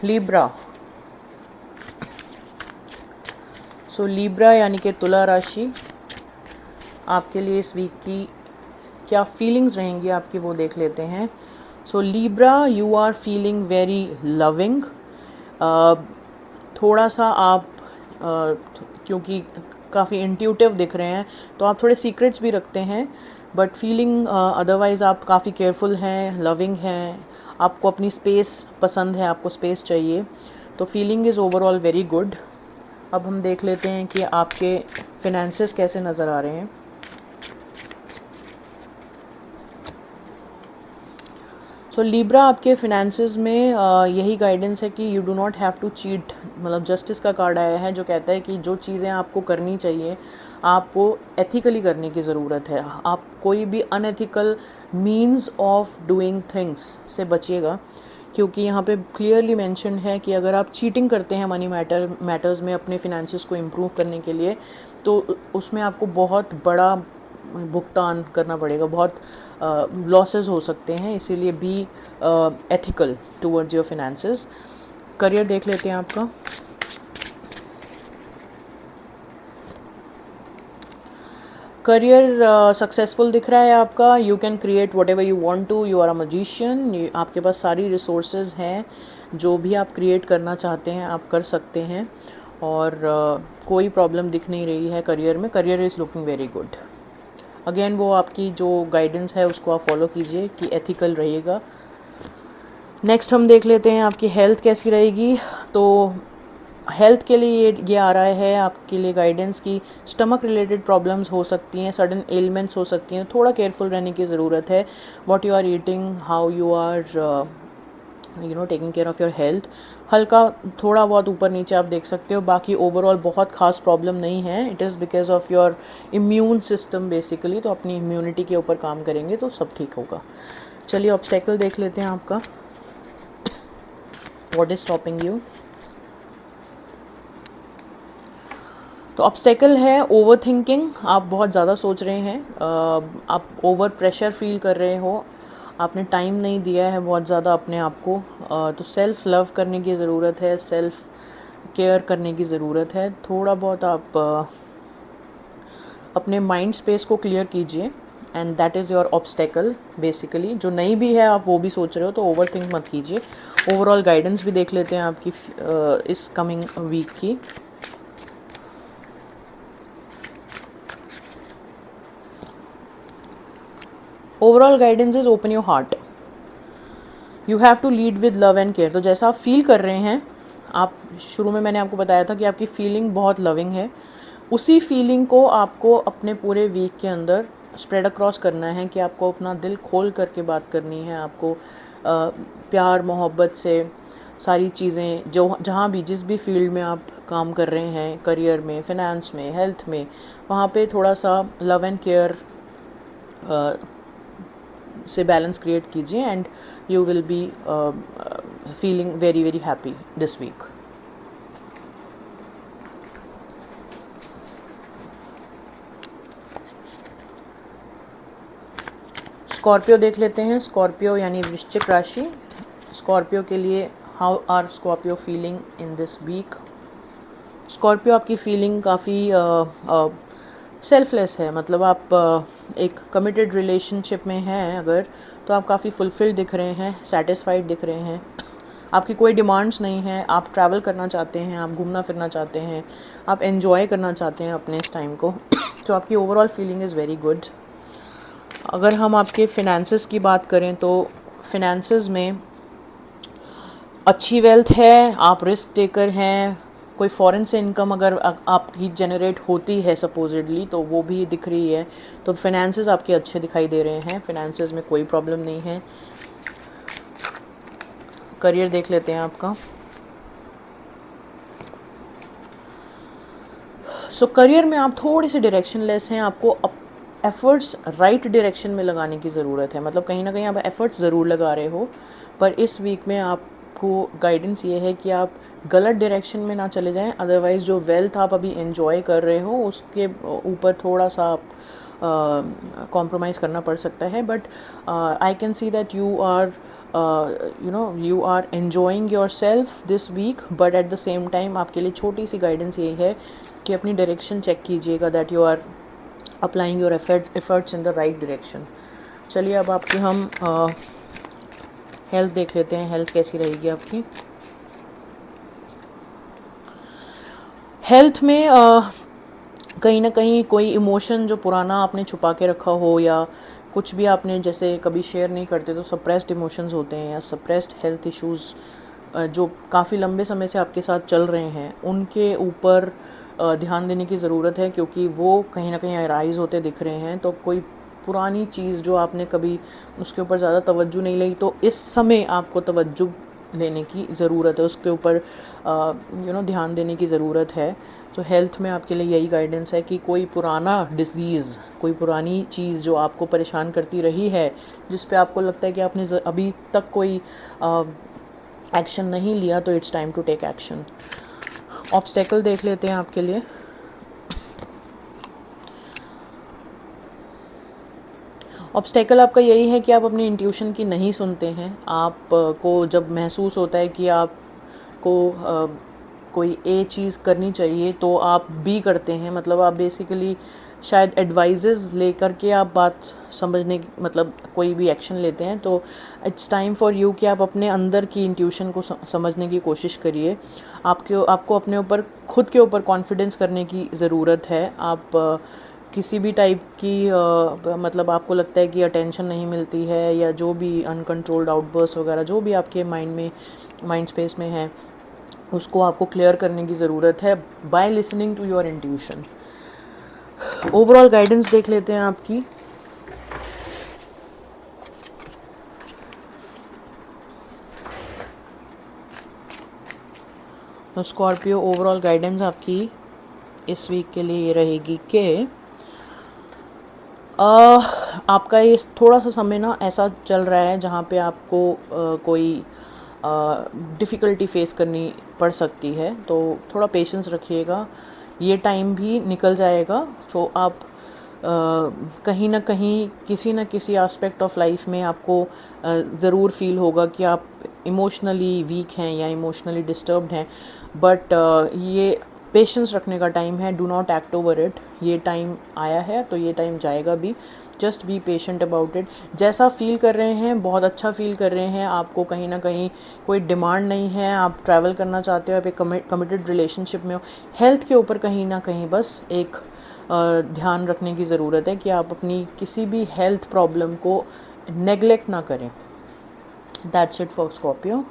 Speaker 1: Libra, so Libra यानी कि तुला राशि, आपके लिए इस वीक की क्या फीलिंग्स रहेंगी आपकी वो देख लेते हैं। So Libra, you are feeling very loving, थोड़ा सा आप क्योंकि काफ़ी इंट्यूटिव दिख रहे हैं तो आप थोड़े सीक्रेट्स भी रखते हैं, बट फीलिंग अदरवाइज़ आप काफ़ी केयरफुल हैं, लविंग हैं, आपको अपनी स्पेस पसंद है, आपको स्पेस चाहिए, तो feeling is overall very good. अब हम देख लेते हैं कि आपके फिनेंसेस कैसे नज़र आ रहे हैं। सो लिब्रा, आपके फिनेंसेस में यही गाइडेंस है कि you do not have to cheat, मतलब जस्टिस का कार्ड आया है जो कहता है कि जो चीज़ें आपको करनी चाहिए आपको एथिकली करने की ज़रूरत है, आप कोई भी unethical means of doing things से बचिएगा, क्योंकि यहाँ पे क्लियरली मेंशन है कि अगर आप चीटिंग करते हैं मनी मैटर्स में अपने फिनेंसेस को इम्प्रूव करने के लिए, तो उसमें आपको बहुत बड़ा भुगतान करना पड़ेगा, बहुत लॉसेस हो सकते हैं, इसीलिए be ethical towards your finances. Career देख लेते हैं आपका। करियर सक्सेसफुल दिख रहा है आपका, you can create whatever you want to, you are a magician, आपके पास सारी रिसोर्सेज हैं, जो भी आप क्रिएट करना चाहते हैं आप कर सकते हैं, और कोई प्रॉब्लम दिख नहीं रही है करियर में, career is looking very good. Again वो आपकी जो गाइडेंस है उसको आप फॉलो कीजिए कि एथिकल रहिएगा। नेक्स्ट हम देख लेते हैं आपकी हेल्थ कैसी रहेगी। तो हेल्थ के लिए ये आ रहा है आपके लिए गाइडेंस की स्टमक रिलेटेड प्रॉब्लम्स हो सकती हैं, सडन एलिमेंट्स हो सकती हैं, थोड़ा केयरफुल रहने की ज़रूरत है, what you are eating, how you are taking care of your health. हल्का थोड़ा बहुत ऊपर नीचे आप देख सकते हो, बाकी ओवरऑल बहुत खास प्रॉब्लम नहीं है, it is because of your immune system basically, तो अपनी इम्यूनिटी के ऊपर काम करेंगे तो सब ठीक होगा। चलिए ऑब्स्टेकल देख लेते हैं आपका, व्हाट इज़ स्टॉपिंग यू। तो ऑब्स्टेकल है ओवर थिंकिंग, आप बहुत ज़्यादा सोच रहे हैं, आप ओवर प्रेशर फील कर रहे हो, आपने टाइम नहीं दिया है बहुत ज़्यादा अपने आप को, तो सेल्फ़ लव करने की ज़रूरत है, सेल्फ़ केयर करने की ज़रूरत है, थोड़ा बहुत आप अपने माइंड स्पेस को क्लियर कीजिए, and that is your obstacle basically. जो नहीं भी है आप वो भी सोच रहे हो तो ओवर थिंक मत कीजिए। ओवरऑल गाइडेंस भी देख लेते हैं आपकी इस कमिंग वीक की। Overall guidance is open your heart, you have to lead with love and care. तो जैसा आप फील कर रहे हैं, आप शुरू में मैंने आपको बताया था कि आपकी फीलिंग बहुत लविंग है, उसी फीलिंग को आपको अपने पूरे वीक के अंदर स्प्रेड अक्रॉस करना है कि आपको अपना दिल खोल करके बात करनी है। आपको प्यार मोहब्बत से सारी चीज़ें जो जहाँ भी जिस भी फील्ड में आप काम कर रहे हैं, करियर में, फिनेंस में, हेल्थ में, वहाँ पे थोड़ा सा लव एंड केयर से बैलेंस क्रिएट कीजिए and you will be feeling very very happy this week. Scorpio देख लेते हैं। स्कॉर्पियो यानी वृश्चिक राशि। स्कॉर्पियो के लिए how are Scorpio feeling in this week. Scorpio आपकी फीलिंग काफ़ी सेल्फलेस है, मतलब आप एक कमिटेड रिलेशनशिप में हैं अगर, तो आप काफ़ी फुलफिल्ड दिख रहे हैं, सेटिस्फाइड दिख रहे हैं। आपकी कोई डिमांड्स नहीं है, आप ट्रैवल करना चाहते हैं, आप घूमना फिरना चाहते हैं, आप एन्जॉय करना चाहते हैं अपने इस टाइम को। तो आपकी overall feeling is very good. अगर हम आपके फिनेंसेस की बात करें तो फिनेंसेस में अच्छी वेल्थ है, आप रिस्क टेकर हैं। कोई फॉरेन से इनकम अगर आपकी जनरेट होती है सपोजिडली तो वो भी दिख रही है, तो फिनेंसेस आपके अच्छे दिखाई दे रहे हैं, फिनेंसेस में कोई प्रॉब्लम नहीं है। करियर देख लेते हैं आपका। सो करियर में आप थोड़ी सी डायरेक्शन लेस हैं, आपको एफर्ट्स राइट डायरेक्शन में लगाने की ज़रूरत है। मतलब कहीं ना कहीं आप एफर्ट्स ज़रूर लगा रहे हो, पर इस वीक में आपको गाइडेंस ये है कि आप गलत डायरेक्शन में ना चले जाएं। अदरवाइज़ जो वेल्थ आप अभी एंजॉय कर रहे हो उसके ऊपर थोड़ा सा आप कॉम्प्रोमाइज़ करना पड़ सकता है। But I can see that you are you are enjoying yourself this week, but at the same time आपके लिए छोटी सी गाइडेंस ये है कि अपनी डायरेक्शन चेक कीजिएगा, that you are applying your efforts in the right direction. चलिए अब आपकी हम हेल्थ देख लेते हैं, हेल्थ कैसी रहेगी आपकी। हेल्थ में कहीं ना कहीं कोई इमोशन जो पुराना आपने छुपा के रखा हो, या कुछ भी आपने जैसे कभी शेयर नहीं करते तो सप्रेस्ड इमोशंस होते हैं, या सप्रेस्ड हेल्थ इश्यूज़ जो काफ़ी लंबे समय से आपके साथ चल रहे हैं, उनके ऊपर ध्यान देने की ज़रूरत है, क्योंकि वो कहीं ना कहीं अराइज़ होते दिख रहे हैं। तो कोई पुरानी चीज़ जो आपने कभी उसके ऊपर ज़्यादा तवज्जो नहीं ली, तो इस समय आपको तवज्जो लेने की ज़रूरत है, उसके ऊपर ध्यान देने की ज़रूरत है। तो हेल्थ में आपके लिए यही गाइडेंस है कि कोई पुराना डिजीज़, कोई पुरानी चीज़ जो आपको परेशान करती रही है, जिस पे आपको लगता है कि आपने अभी तक कोई एक्शन नहीं लिया, तो it's time to take action. Obstacle देख लेते हैं आपके लिए। ऑब्स्टेकल आपका यही है कि आप अपनी इंट्यूशन की नहीं सुनते हैं। आपको जब महसूस होता है कि आपको कोई ए चीज़ करनी चाहिए तो आप बी करते हैं, मतलब आप बेसिकली शायद एडवाइजेस लेकर के आप बात समझने मतलब कोई भी एक्शन लेते हैं। तो इट्स टाइम फॉर यू कि आप अपने अंदर की इंट्यूशन को समझने की कोशिश करिए। आपको अपने ऊपर खुद के ऊपर कॉन्फिडेंस करने की ज़रूरत है। आप किसी भी टाइप की मतलब आपको लगता है कि अटेंशन नहीं मिलती है, या जो भी अनकंट्रोल्ड आउटबर्स्ट वगैरह जो भी आपके माइंड स्पेस में है, उसको आपको क्लियर करने की ज़रूरत है by listening to your intuition. Overall guidance देख लेते हैं आपकी। तो स्कॉर्पियो ओवरऑल गाइडेंस आपकी इस वीक के लिए ये रहेगी कि आपका ये थोड़ा सा समय ना ऐसा चल रहा है जहाँ पे आपको कोई डिफ़िकल्टी फेस करनी पड़ सकती है, तो थोड़ा पेशेंस रखिएगा, ये टाइम भी निकल जाएगा। तो आप कहीं ना कहीं किसी न किसी एस्पेक्ट ऑफ लाइफ में आपको ज़रूर फील होगा कि आप इमोशनली वीक हैं या इमोशनली डिस्टर्ब्ड हैं, बट ये पेशेंस रखने का टाइम है, do not act over it. ये टाइम आया है तो ये टाइम जाएगा भी, just be patient about it. जैसा फील कर रहे हैं बहुत अच्छा फील कर रहे हैं, आपको कहीं ना कहीं कोई डिमांड नहीं है, आप ट्रैवल करना चाहते हो, आप एक कमिटेड रिलेशनशिप में हो। हेल्थ के ऊपर कहीं ना कहीं बस एक ध्यान रखने की ज़रूरत है कि आप अपनी किसी भी हेल्थ प्रॉब्लम को नेग्लेक्ट ना करें। That's it for Scorpio.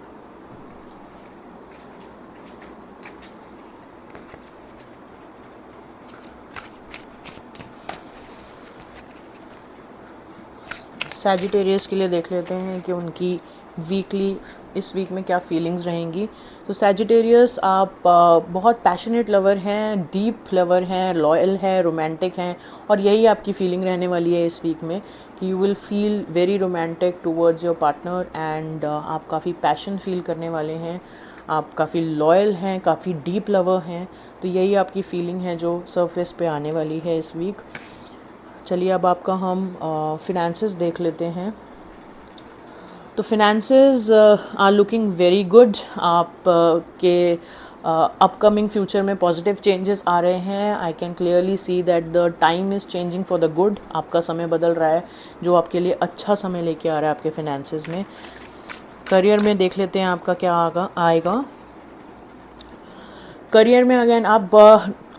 Speaker 1: Sagittarius के लिए देख लेते हैं कि उनकी वीकली इस वीक में क्या फीलिंग्स रहेंगी। तो सैजिटेरियस आप बहुत पैशनेट लवर हैं, डीप लवर हैं, लॉयल हैं, रोमांटिक हैं, और यही आपकी फीलिंग रहने वाली है इस वीक में कि you will feel very romantic towards your partner and आप काफ़ी पैशन फील करने वाले हैं, आप काफ़ी लॉयल हैं, काफ़ी डीप लवर हैं। तो यही आपकी फीलिंग है जो सरफेस पे आने वाली है इस वीक। चलिए अब आपका हम फिनेंसेस देख लेते हैं। तो finances are looking very good. आप के अपकमिंग फ्यूचर में पॉजिटिव चेंजेस आ रहे हैं। I can clearly see that the time is changing for the good. आपका समय बदल रहा है जो आपके लिए अच्छा समय लेके आ रहा है आपके फिनेंसेस में। करियर में देख लेते हैं आपका क्या आएगा। करियर में अगेन आप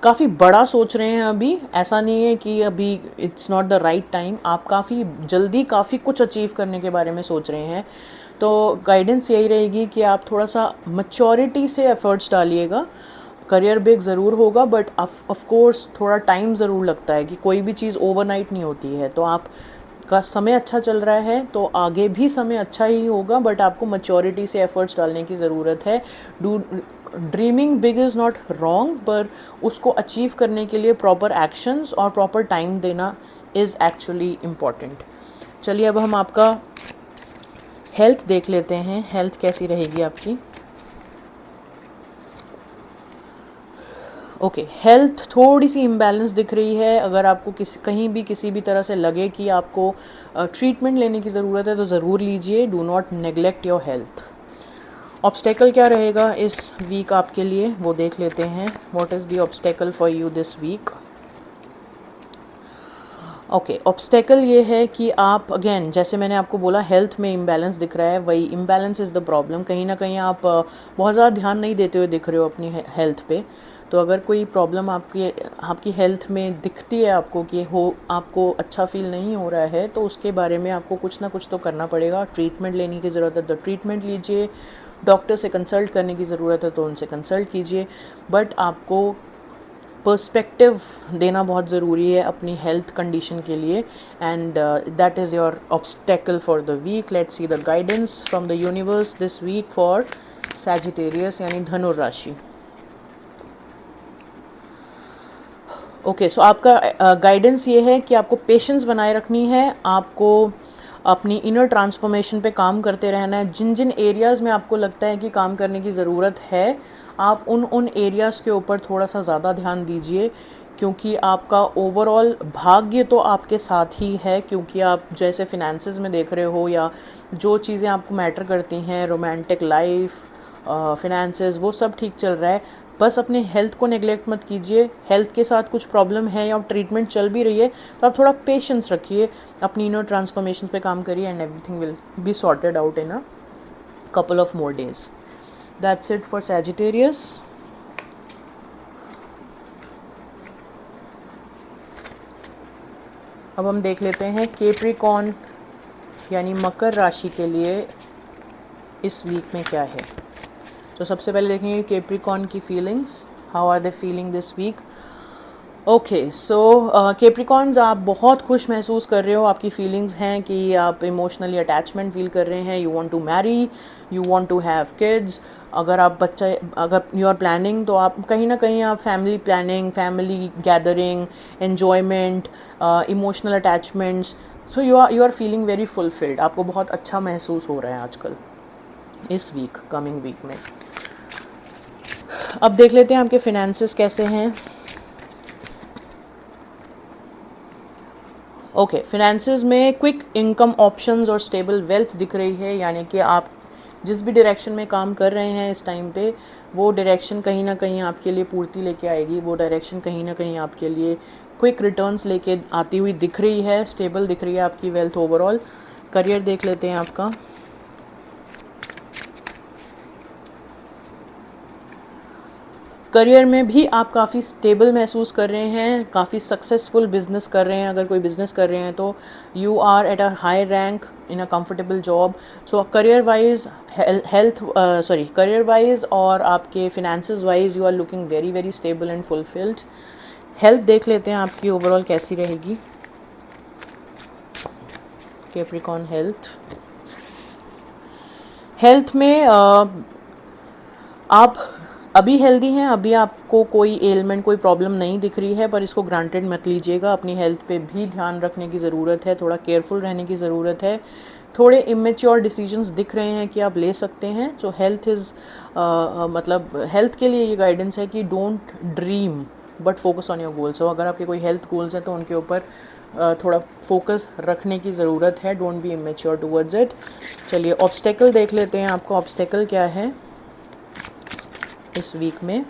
Speaker 1: काफ़ी बड़ा सोच रहे हैं अभी, ऐसा नहीं है कि अभी it's not the right time. आप काफ़ी जल्दी काफ़ी कुछ अचीव करने के बारे में सोच रहे हैं। तो गाइडेंस यही रहेगी कि आप थोड़ा सा मैच्योरिटी से एफर्ट्स डालिएगा। करियर बिग ज़रूर होगा बट ऑफ कोर्स थोड़ा टाइम ज़रूर लगता है कि कोई भी चीज़ ओवरनाइट नहीं होती है। तो आप का समय अच्छा चल रहा है तो आगे भी समय अच्छा ही होगा, बट आपको मैच्योरिटी से एफर्ट्स डालने की ज़रूरत है। Do dreaming big is not wrong, पर उसको अचीव करने के लिए प्रॉपर एक्शंस और प्रॉपर टाइम देना इज़ एक्चुअली इम्पॉर्टेंट। चलिए अब हम आपका हेल्थ देख लेते हैं, हेल्थ कैसी रहेगी आपकी। ओके, हेल्थ थोड़ी सी इम्बैलेंस दिख रही है। अगर आपको कहीं भी किसी भी तरह से लगे कि आपको ट्रीटमेंट लेने की ज़रूरत है तो ज़रूर लीजिए। Do not neglect your health. Obstacle क्या रहेगा इस वीक आपके लिए वो देख लेते हैं। What is the obstacle for you this week. Okay, obstacle ये है कि आप अगेन जैसे मैंने आपको बोला हेल्थ में इम्बैलेंस दिख रहा है, वही इम्बैलेंस इज़ द प्रॉब्लम। कहीं ना कहीं आप बहुत ज़्यादा ध्यान नहीं देते हुए दिख रहे हो अपनी हेल्थ पे। तो अगर कोई प्रॉब्लम आपकी हेल्थ में दिखती है आपको कि आपको अच्छा फील नहीं हो रहा है, तो उसके बारे में आपको कुछ ना कुछ तो करना पड़ेगा। ट्रीटमेंट लेने की ज़रूरत है तो ट्रीटमेंट लीजिए, डॉक्टर से कंसल्ट करने की ज़रूरत है तो उनसे कंसल्ट कीजिए, बट आपको पर्सपेक्टिव देना बहुत ज़रूरी है अपनी हेल्थ कंडीशन के लिए। And that is your obstacle for the week. Let's see the guidance from the universe this week for Sagittarius यानी धनु राशि। ओके, सो आपका गाइडेंस ये है कि आपको पेशेंस बनाए रखनी है, आपको अपनी इनर ट्रांसफॉर्मेशन पे काम करते रहना है। जिन जिन एरियाज़ में आपको लगता है कि काम करने की ज़रूरत है, आप उन एरियाज़ के ऊपर थोड़ा सा ज़्यादा ध्यान दीजिए, क्योंकि आपका ओवरऑल भाग्य तो आपके साथ ही है। क्योंकि आप जैसे फिनेंसेस में देख रहे हो या जो चीज़ें आपको मैटर करती हैं, रोमांटिक लाइफ, फिनेंसेस, वो सब ठीक चल रहा है। बस अपने हेल्थ को नेग्लेक्ट मत कीजिए। हेल्थ के साथ कुछ प्रॉब्लम है या ट्रीटमेंट चल भी रही है तो आप थोड़ा पेशेंस रखिए, अपनी इनर ट्रांसफॉर्मेशन पे काम करिए and everything will be sorted out in a couple of more days. That's it for Sagittarius. अब हम देख लेते हैं कैप्रिकॉर्न यानी मकर राशि के लिए इस वीक में क्या है। तो सबसे पहले देखेंगे कैप्रिकॉर्न की feelings, how are they feeling this week. Okay, so Capricorns आप बहुत खुश महसूस कर रहे हो। आपकी फीलिंग्स हैं कि आप इमोशनली अटैचमेंट फील कर रहे हैं, you want to marry, you want to have kids. अगर यू आर प्लानिंग तो आप कहीं ना कहीं आप family planning, family gathering, enjoyment, emotional attachments, so you are feeling very fulfilled. आपको बहुत अच्छा महसूस हो रहा है आजकल इस वीक, कमिंग वीक में। अब देख लेते हैं आपके फिनेंसेस कैसे हैं। ओके, फिनेंसेस में क्विक इनकम ऑप्शंस और स्टेबल वेल्थ दिख रही है, यानी कि आप जिस भी डायरेक्शन में काम कर रहे हैं इस टाइम पे, वो डायरेक्शन कहीं ना कहीं आपके लिए पूर्ति लेके आएगी, वो डायरेक्शन कहीं ना कहीं आपके लिए क्विक रिटर्न्स लेके आती हुई दिख रही है, स्टेबल दिख रही है आपकी वेल्थ ओवरऑल। करियर देख लेते हैं आपका। करियर में भी आप काफ़ी स्टेबल महसूस कर रहे हैं, काफ़ी सक्सेसफुल बिजनेस कर रहे हैं। अगर कोई बिजनेस कर रहे हैं तो you are at a high rank in a comfortable job. So career wise, career wise और आपके finances wise you are looking very very stable and fulfilled. Health देख लेते हैं आपकी ओवरऑल कैसी रहेगी। कैप्रिकॉर्न हेल्थ में आप अभी हेल्दी हैं, अभी आपको कोई एलिमेंट, कोई प्रॉब्लम नहीं दिख रही है, पर इसको ग्रांटेड मत लीजिएगा। अपनी हेल्थ पे भी ध्यान रखने की ज़रूरत है, थोड़ा केयरफुल रहने की ज़रूरत है। थोड़े इमेच्योर डिसीजंस दिख रहे हैं कि आप ले सकते हैं। जो हेल्थ इज़ मतलब हेल्थ के लिए ये गाइडेंस है कि don't dream but focus on your goals. So अगर आपके कोई हेल्थ गोल्स हैं तो उनके ऊपर थोड़ा फोकस रखने की ज़रूरत है। Don't be immature towards it. चलिए ऑब्स्टेकल देख लेते हैं, आपका ऑब्स्टेकल क्या है इस वीक में।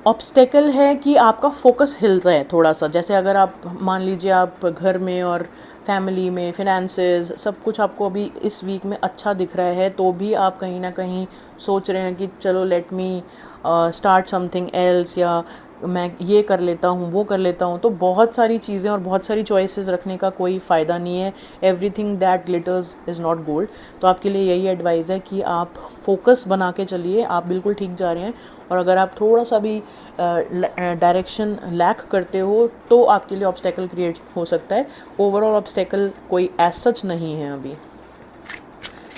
Speaker 1: ऑब्स्टेकल है कि आपका फोकस हिलता है थोड़ा सा। जैसे अगर आप मान लीजिए आप घर में और फैमिली में फिनेंसेस सब कुछ आपको अभी इस वीक में अच्छा दिख रहा है, तो भी आप कहीं ना कहीं सोच रहे हैं कि चलो let me start something else, या मैं ये कर लेता हूँ वो कर लेता हूँ। तो बहुत सारी चीज़ें और बहुत सारी चॉइसेस रखने का कोई फ़ायदा नहीं है। Everything that glitters is not gold. तो आपके लिए यही एडवाइस है कि आप फोकस बना के चलिए, आप बिल्कुल ठीक जा रहे हैं। और अगर आप थोड़ा सा भी डायरेक्शन लैक करते हो तो आपके लिए ऑब्स्टेकल क्रिएट हो सकता है। ओवरऑल ऑब्स्टेकल कोई एज सच नहीं है अभी।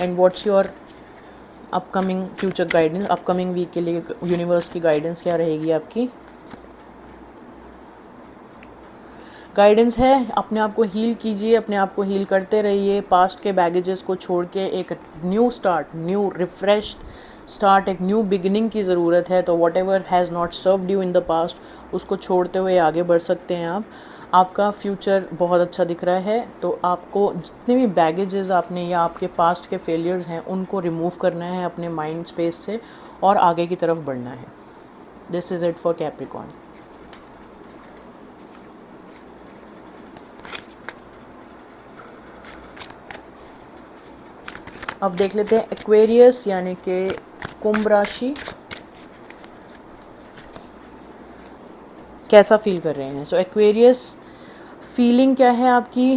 Speaker 1: And what's your upcoming future guidance, upcoming week के लिए यूनिवर्स की गाइडेंस क्या रहेगी आपकी? गाइडेंस है अपने आप को हील कीजिए, अपने आप को हील करते रहिए। पास्ट के बैगेजेस को छोड़ के एक new start, new refreshed start, एक न्यू बिगिनिंग की ज़रूरत है। तो what ever has not served you in the past उसको छोड़ते हुए आगे बढ़ सकते हैं आप। आपका फ्यूचर बहुत अच्छा दिख रहा है। तो आपको जितने भी बैगेजेस आपने या आपके पास्ट के फेलियर्स हैं उनको रिमूव करना है अपने माइंड स्पेस से और आगे की तरफ बढ़ना है। This is it for Capricorn. अब देख लेते हैं एक्वेरियस यानी कि कुंभ राशि कैसा फील कर रहे हैं। सो एक्वेरियस फीलिंग क्या है आपकी?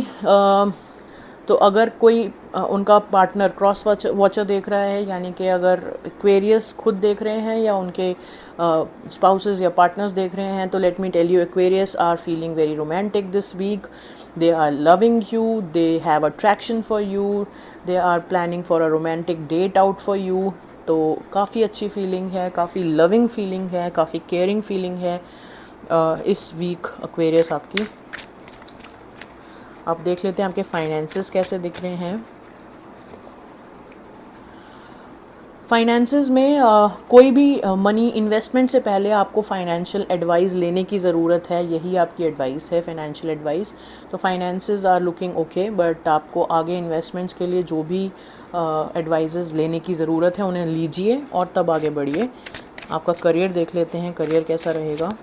Speaker 1: तो अगर कोई उनका पार्टनर क्रॉस वॉचर देख रहा है, यानी कि अगर एक्वेरियस खुद देख रहे हैं या उनके स्पाउसेस या पार्टनर्स देख रहे हैं, तो let me tell you Aquarius are feeling very romantic this week. They are loving you, they have attraction for you, they are planning for a romantic date out for you. तो काफ़ी अच्छी feeling है, काफ़ी loving feeling है, काफ़ी caring feeling है इस week Aquarius आपकी। आप देख लेते हैं आपके फाइनेंसेस कैसे दिख रहे हैं। फाइनेंसेस में कोई भी मनी इन्वेस्टमेंट से पहले आपको फाइनेंशियल एडवाइस लेने की ज़रूरत है। यही आपकी एडवाइस है, फाइनेंशियल एडवाइस। तो finances are looking okay, but आपको आगे इन्वेस्टमेंट्स के लिए जो भी एडवाइजेस लेने की ज़रूरत है उन्हें लीजिए और तब आगे बढ़िए। आपका करियर देख लेते हैं, करियर कैसा रहेगा।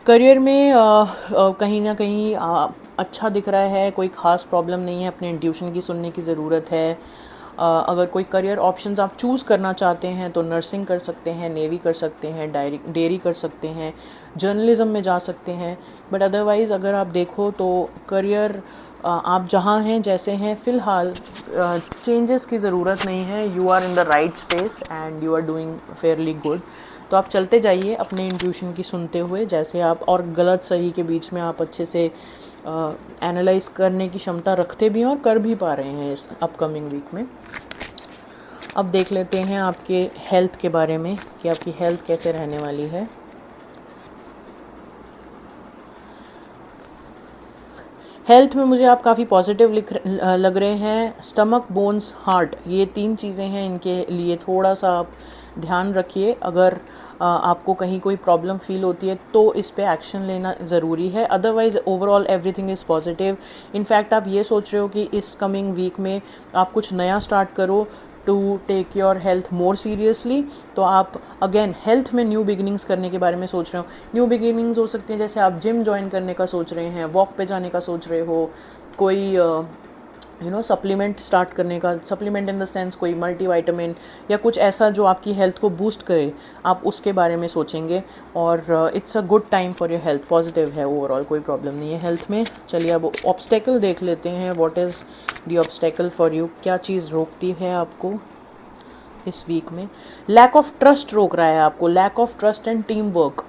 Speaker 1: करियर में कहीं ना कहीं अच्छा दिख रहा है, कोई ख़ास प्रॉब्लम नहीं है। अपने इंट्यूशन की सुनने की ज़रूरत है। अगर कोई करियर ऑप्शंस आप चूज़ करना चाहते हैं तो नर्सिंग कर सकते हैं, नेवी कर सकते हैं, डेयरी कर सकते हैं, जर्नलिज्म में जा सकते हैं। बट अदरवाइज़ अगर आप देखो तो करियर आप जहाँ हैं जैसे हैं फ़िलहाल चेंजेस की ज़रूरत नहीं है। You are in the right space and you are doing fairly good. तो आप चलते जाइए अपने इंट्यूशन की सुनते हुए, जैसे आप और गलत सही के बीच में आप अच्छे से एनालाइज करने की क्षमता रखते भी हैं और कर भी पा रहे हैं इस अपकमिंग वीक में। अब देख लेते हैं आपके हेल्थ के बारे में कि आपकी हेल्थ कैसे रहने वाली है। हेल्थ में मुझे आप काफ़ी पॉजिटिव लग रहे हैं। स्टमक, बोन्स, हार्ट, ये 3 चीज़ें हैं, इनके लिए थोड़ा सा आप ध्यान रखिए। अगर आपको कहीं कोई प्रॉब्लम फील होती है तो इस पे एक्शन लेना ज़रूरी है। Otherwise overall everything is positive. In fact आप ये सोच रहे हो कि इस कमिंग वीक में आप कुछ नया स्टार्ट करो to take your health more seriously. तो आप अगेन हेल्थ में न्यू बिगिनिंग्स करने के बारे में सोच रहे हो। न्यू बिगिनिंग्स हो सकती हैं जैसे आप जिम ज्वाइन करने का सोच रहे हैं, वॉक पे जाने का सोच रहे हो, कोई सप्लीमेंट स्टार्ट करने का, सप्लीमेंट इन द सेंस कोई मल्टीविटामिन या कुछ ऐसा जो आपकी हेल्थ को बूस्ट करे, आप उसके बारे में सोचेंगे। और it's a good time for your health, positive है ओवरऑल, कोई प्रॉब्लम नहीं है हेल्थ में। चलिए अब ऑब्स्टेकल देख लेते हैं। What is the obstacle for you, क्या चीज़ रोकती है आपको इस वीक में? लैक ऑफ ट्रस्ट रोक रहा है आपको, lack of trust and team work.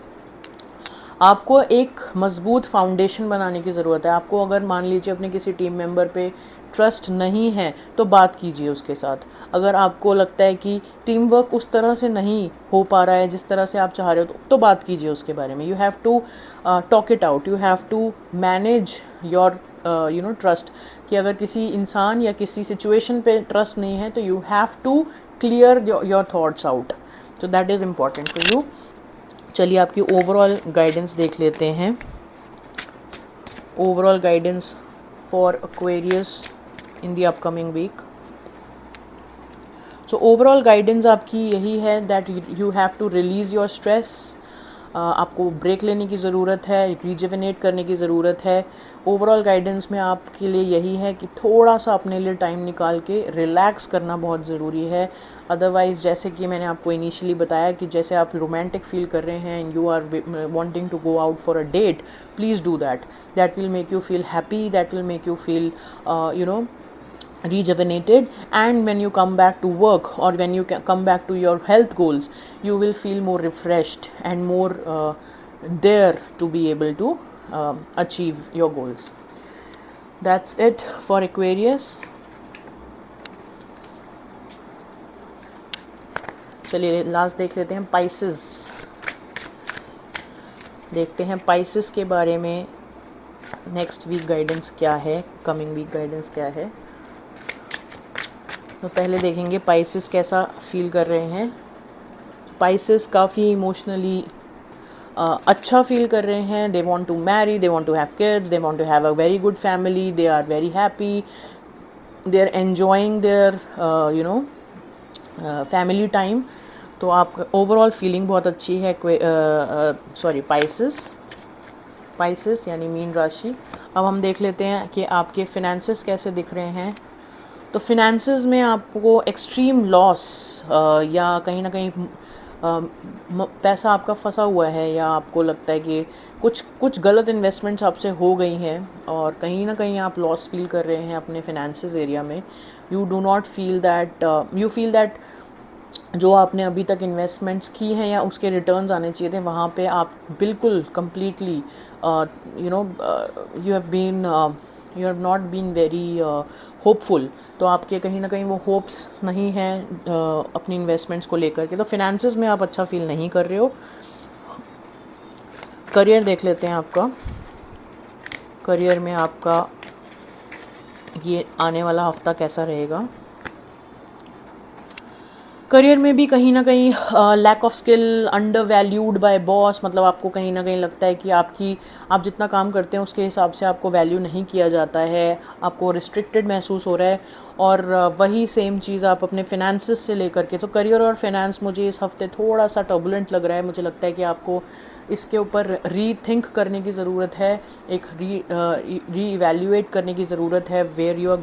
Speaker 1: आपको एक मजबूत फाउंडेशन बनाने की ज़रूरत है। आपको अगर मान लीजिए अपने किसी टीम मेंबर पे ट्रस्ट नहीं है तो बात कीजिए उसके साथ। अगर आपको लगता है कि टीम वर्क उस तरह से नहीं हो पा रहा है जिस तरह से आप चाह रहे हो तो बात कीजिए उसके बारे में। You have to talk it out, you have to manage your trust. कि अगर किसी इंसान या किसी सिचुएशन पे ट्रस्ट नहीं है तो you have to clear your thoughts out. तो that is important for you. चलिए आपकी ओवरऑल गाइडेंस देख लेते हैं। Overall guidance for Aquarius in the upcoming week. So overall guidance आपकी यही है that you have to release your stress. आपको ब्रेक लेने की ज़रूरत है, रिजुविनेट करने की ज़रूरत है। ओवरऑल गाइडेंस में आपके लिए यही है कि थोड़ा सा अपने लिए टाइम निकाल के रिलैक्स करना बहुत ज़रूरी है। अदरवाइज़ जैसे कि मैंने आपको इनिशियली बताया कि जैसे आप रोमांटिक फील कर रहे हैं and you are wanting to go out for a date, please do that. That will make you feel happy, that will make you feel rejuvenated, and when you come back to work or when you come back to your health goals, you will feel more refreshed and more there to be able to achieve your goals. That's it for Aquarius. चलिए last देख लेते हैं Pisces। देखते हैं Pisces के बारे में next week guidance क्या है, कमिंग वीक गाइडेंस क्या है। तो पहले देखेंगे पाइसेस कैसा फील कर रहे हैं। पाइसेस काफ़ी इमोशनली अच्छा फील कर रहे हैं। They want to marry, they want to have kids, they want to have a very good family, they are very happy, they are enjoying their family time. तो आप ओवरऑल फीलिंग बहुत अच्छी है Pisces यानी mean राशि। अब हम देख लेते हैं कि आपके फिनेंसेस कैसे दिख रहे हैं। तो फिनेंसेस में आपको एक्सट्रीम लॉस या कहीं ना कहीं पैसा आपका फंसा हुआ है, या आपको लगता है कि कुछ गलत इन्वेस्टमेंट्स आपसे हो गई हैं और कहीं ना कहीं आप लॉस फील कर रहे हैं अपने फिनेंसेस एरिया में। You do not feel that, you feel that जो आपने अभी तक इन्वेस्टमेंट्स की हैं या उसके रिटर्न्स आने चाहिए थे वहाँ पे आप बिल्कुल completely you have not been very hopeful. तो आपके कहीं ना कहीं वो होप्स नहीं हैं अपनी इन्वेस्टमेंट्स को लेकर के। तो फिनेंसेस में आप अच्छा फील नहीं कर रहे हो। करियर देख लेते हैं आपका। करियर में आपका ये आने वाला हफ्ता कैसा रहेगा। करियर में भी कहीं ना कहीं lack of skill, undervalued by boss, मतलब आपको कहीं ना कहीं लगता है कि आप जितना काम करते हैं उसके हिसाब से आपको वैल्यू नहीं किया जाता है, आपको रिस्ट्रिक्टेड महसूस हो रहा है। और वही सेम चीज़ आप अपने फिनेंसेस से लेकर के, तो करियर और फिनेंस मुझे इस हफ्ते थोड़ा सा टर्बुलेंट लग रहा है। मुझे लगता है कि आपको इसके ऊपर रीथिंक करने की ज़रूरत है, एक री इवैल्यूएट करने की ज़रूरत है where you are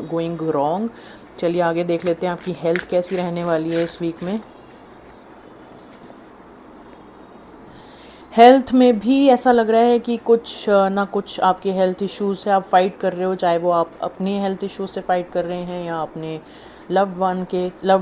Speaker 1: going wrong. चलिए आगे देख लेते हैं आपकी हेल्थ कैसी रहने वाली है इस वीक में। हेल्थ में भी ऐसा लग रहा है कि कुछ ना कुछ आपके हेल्थ इश्यूज से आप फाइट कर रहे हो, चाहे वो आप अपने हेल्थ इश्यूज से फाइट कर रहे हैं या अपने लव्ड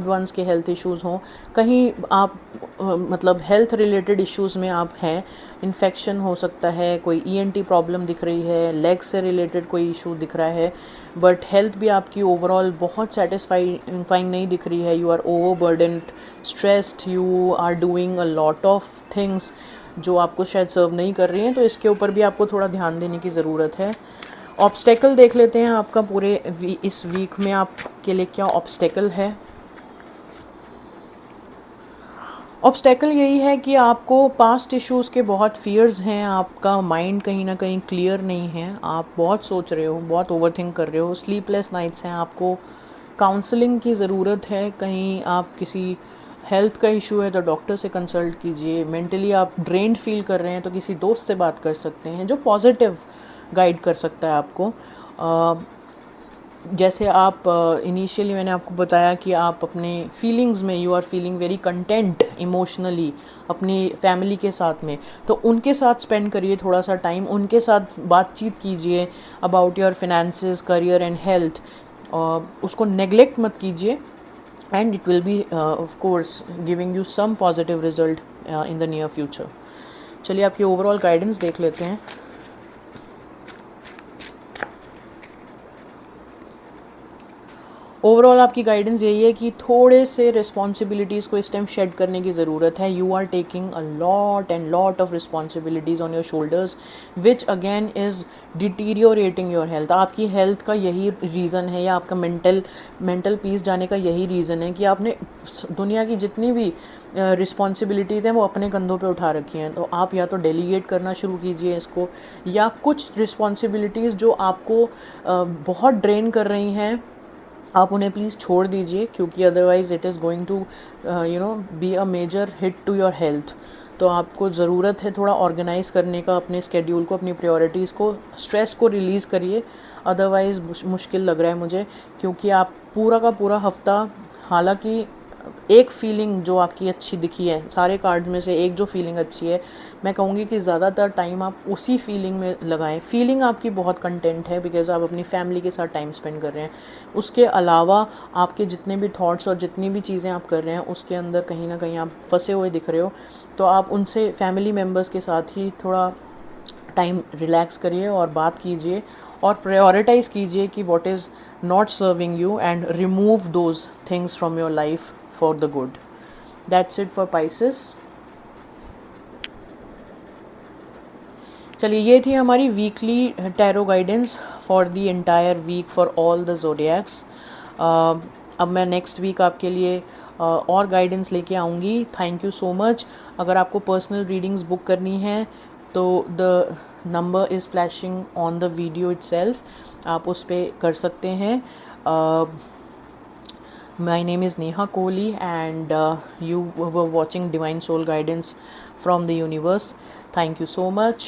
Speaker 1: वंस के हेल्थ इश्यूज हों। कहीं आप मतलब हेल्थ रिलेटेड इश्यूज में आप हैं। इन्फेक्शन हो सकता है, कोई ईएनटी प्रॉब्लम दिख रही है, लेग से रिलेटेड कोई इशू दिख रहा है, बट हेल्थ भी आपकी ओवरऑल बहुत सेटिस्फाइंग नहीं दिख रही है। You are overburdened, stressed, you are doing a lot of things जो आपको शायद सर्व नहीं कर रही हैं। तो इसके ऊपर भी आपको थोड़ा ध्यान देने की ज़रूरत है। ऑब्स्टेकल देख लेते हैं आपका पूरे इस वीक में आपके लिए क्या ऑब्स्टेकल है। ऑब्स्टेकल यही है कि आपको पास्ट इश्यूज़ के बहुत फियर्स हैं, आपका माइंड कहीं ना कहीं क्लियर नहीं है, आप बहुत सोच रहे हो, बहुत ओवरथिंक कर रहे हो, स्लीपलेस नाइट्स हैं, आपको काउंसलिंग की ज़रूरत है। कहीं आप किसी हेल्थ का इशू है तो डॉक्टर से कंसल्ट कीजिए। मेंटली आप ड्रेन्ड फील कर रहे हैं तो किसी दोस्त से बात कर सकते हैं जो पॉजिटिव गाइड कर सकता है आपको। जैसे आप इनिशियली मैंने आपको बताया कि आप अपने फीलिंग्स में you are feeling very content emotionally अपनी फैमिली के साथ में, तो उनके साथ स्पेंड करिए थोड़ा सा टाइम, उनके साथ बातचीत कीजिए about your finances, career and health. उसको नेग्लेक्ट मत कीजिए and it will be of course giving you some positive result in the near future. चलिए आपकी ओवरऑल गाइडेंस देख लेते हैं। ओवरऑल आपकी गाइडेंस यही है कि थोड़े से रिस्पॉन्सिबिलिटीज़ को इस टाइम शेड करने की ज़रूरत है। You are taking a lot and lot of responsibilities on your shoulders which again is deteriorating your health. आपकी हेल्थ का यही रीज़न है या आपका मेंटल पीस जाने का यही रीज़न है कि आपने दुनिया की जितनी भी रिस्पॉन्सिबिलिटीज़ हैं वो अपने कंधों पे उठा रखी हैं। तो आप या तो डेलीगेट करना शुरू कीजिए इसको, या कुछ रिस्पॉन्सिबिलिटीज़ जो आपको बहुत ड्रेन कर रही हैं आप उन्हें प्लीज़ छोड़ दीजिए, क्योंकि otherwise it is going to be a major hit to your health. तो आपको ज़रूरत है थोड़ा ऑर्गेनाइज करने का अपने स्केड्यूल को, अपनी प्रायोरिटीज़ को, स्ट्रेस को रिलीज़ करिए। अदरवाइज़ मुश्किल लग रहा है मुझे, क्योंकि आप पूरा का पूरा हफ्ता, हालांकि एक फीलिंग जो आपकी अच्छी दिखी है सारे कार्ड्स में से, एक जो फीलिंग अच्छी है, मैं कहूँगी कि ज़्यादातर टाइम आप उसी फीलिंग में लगाएं। फीलिंग आपकी बहुत कंटेंट है बिकॉज आप अपनी फैमिली के साथ टाइम स्पेंड कर रहे हैं। उसके अलावा आपके जितने भी थॉट्स और जितनी भी चीज़ें आप कर रहे हैं उसके अंदर कहीं ना कहीं आप फंसे हुए दिख रहे हो। तो आप उनसे, फैमिली मेम्बर्स के साथ ही थोड़ा टाइम रिलैक्स करिए और बात कीजिए और प्रायोरिटाइज़ कीजिए कि what is not serving you and remove those things from your life for the good. That's it for Pisces. चलिए ये थी हमारी weekly tarot guidance for the entire week for all the zodiacs. अब मैं next week आपके लिए और guidance लेके आऊँगी। Thank you so much. अगर आपको पर्सनल रीडिंग्स बुक करनी है तो the number is flashing on the video itself, आप उस पर कर सकते हैं। My name is Neha Kohli and you were watching Divine Soul Guidance from the Universe. Thank you so much.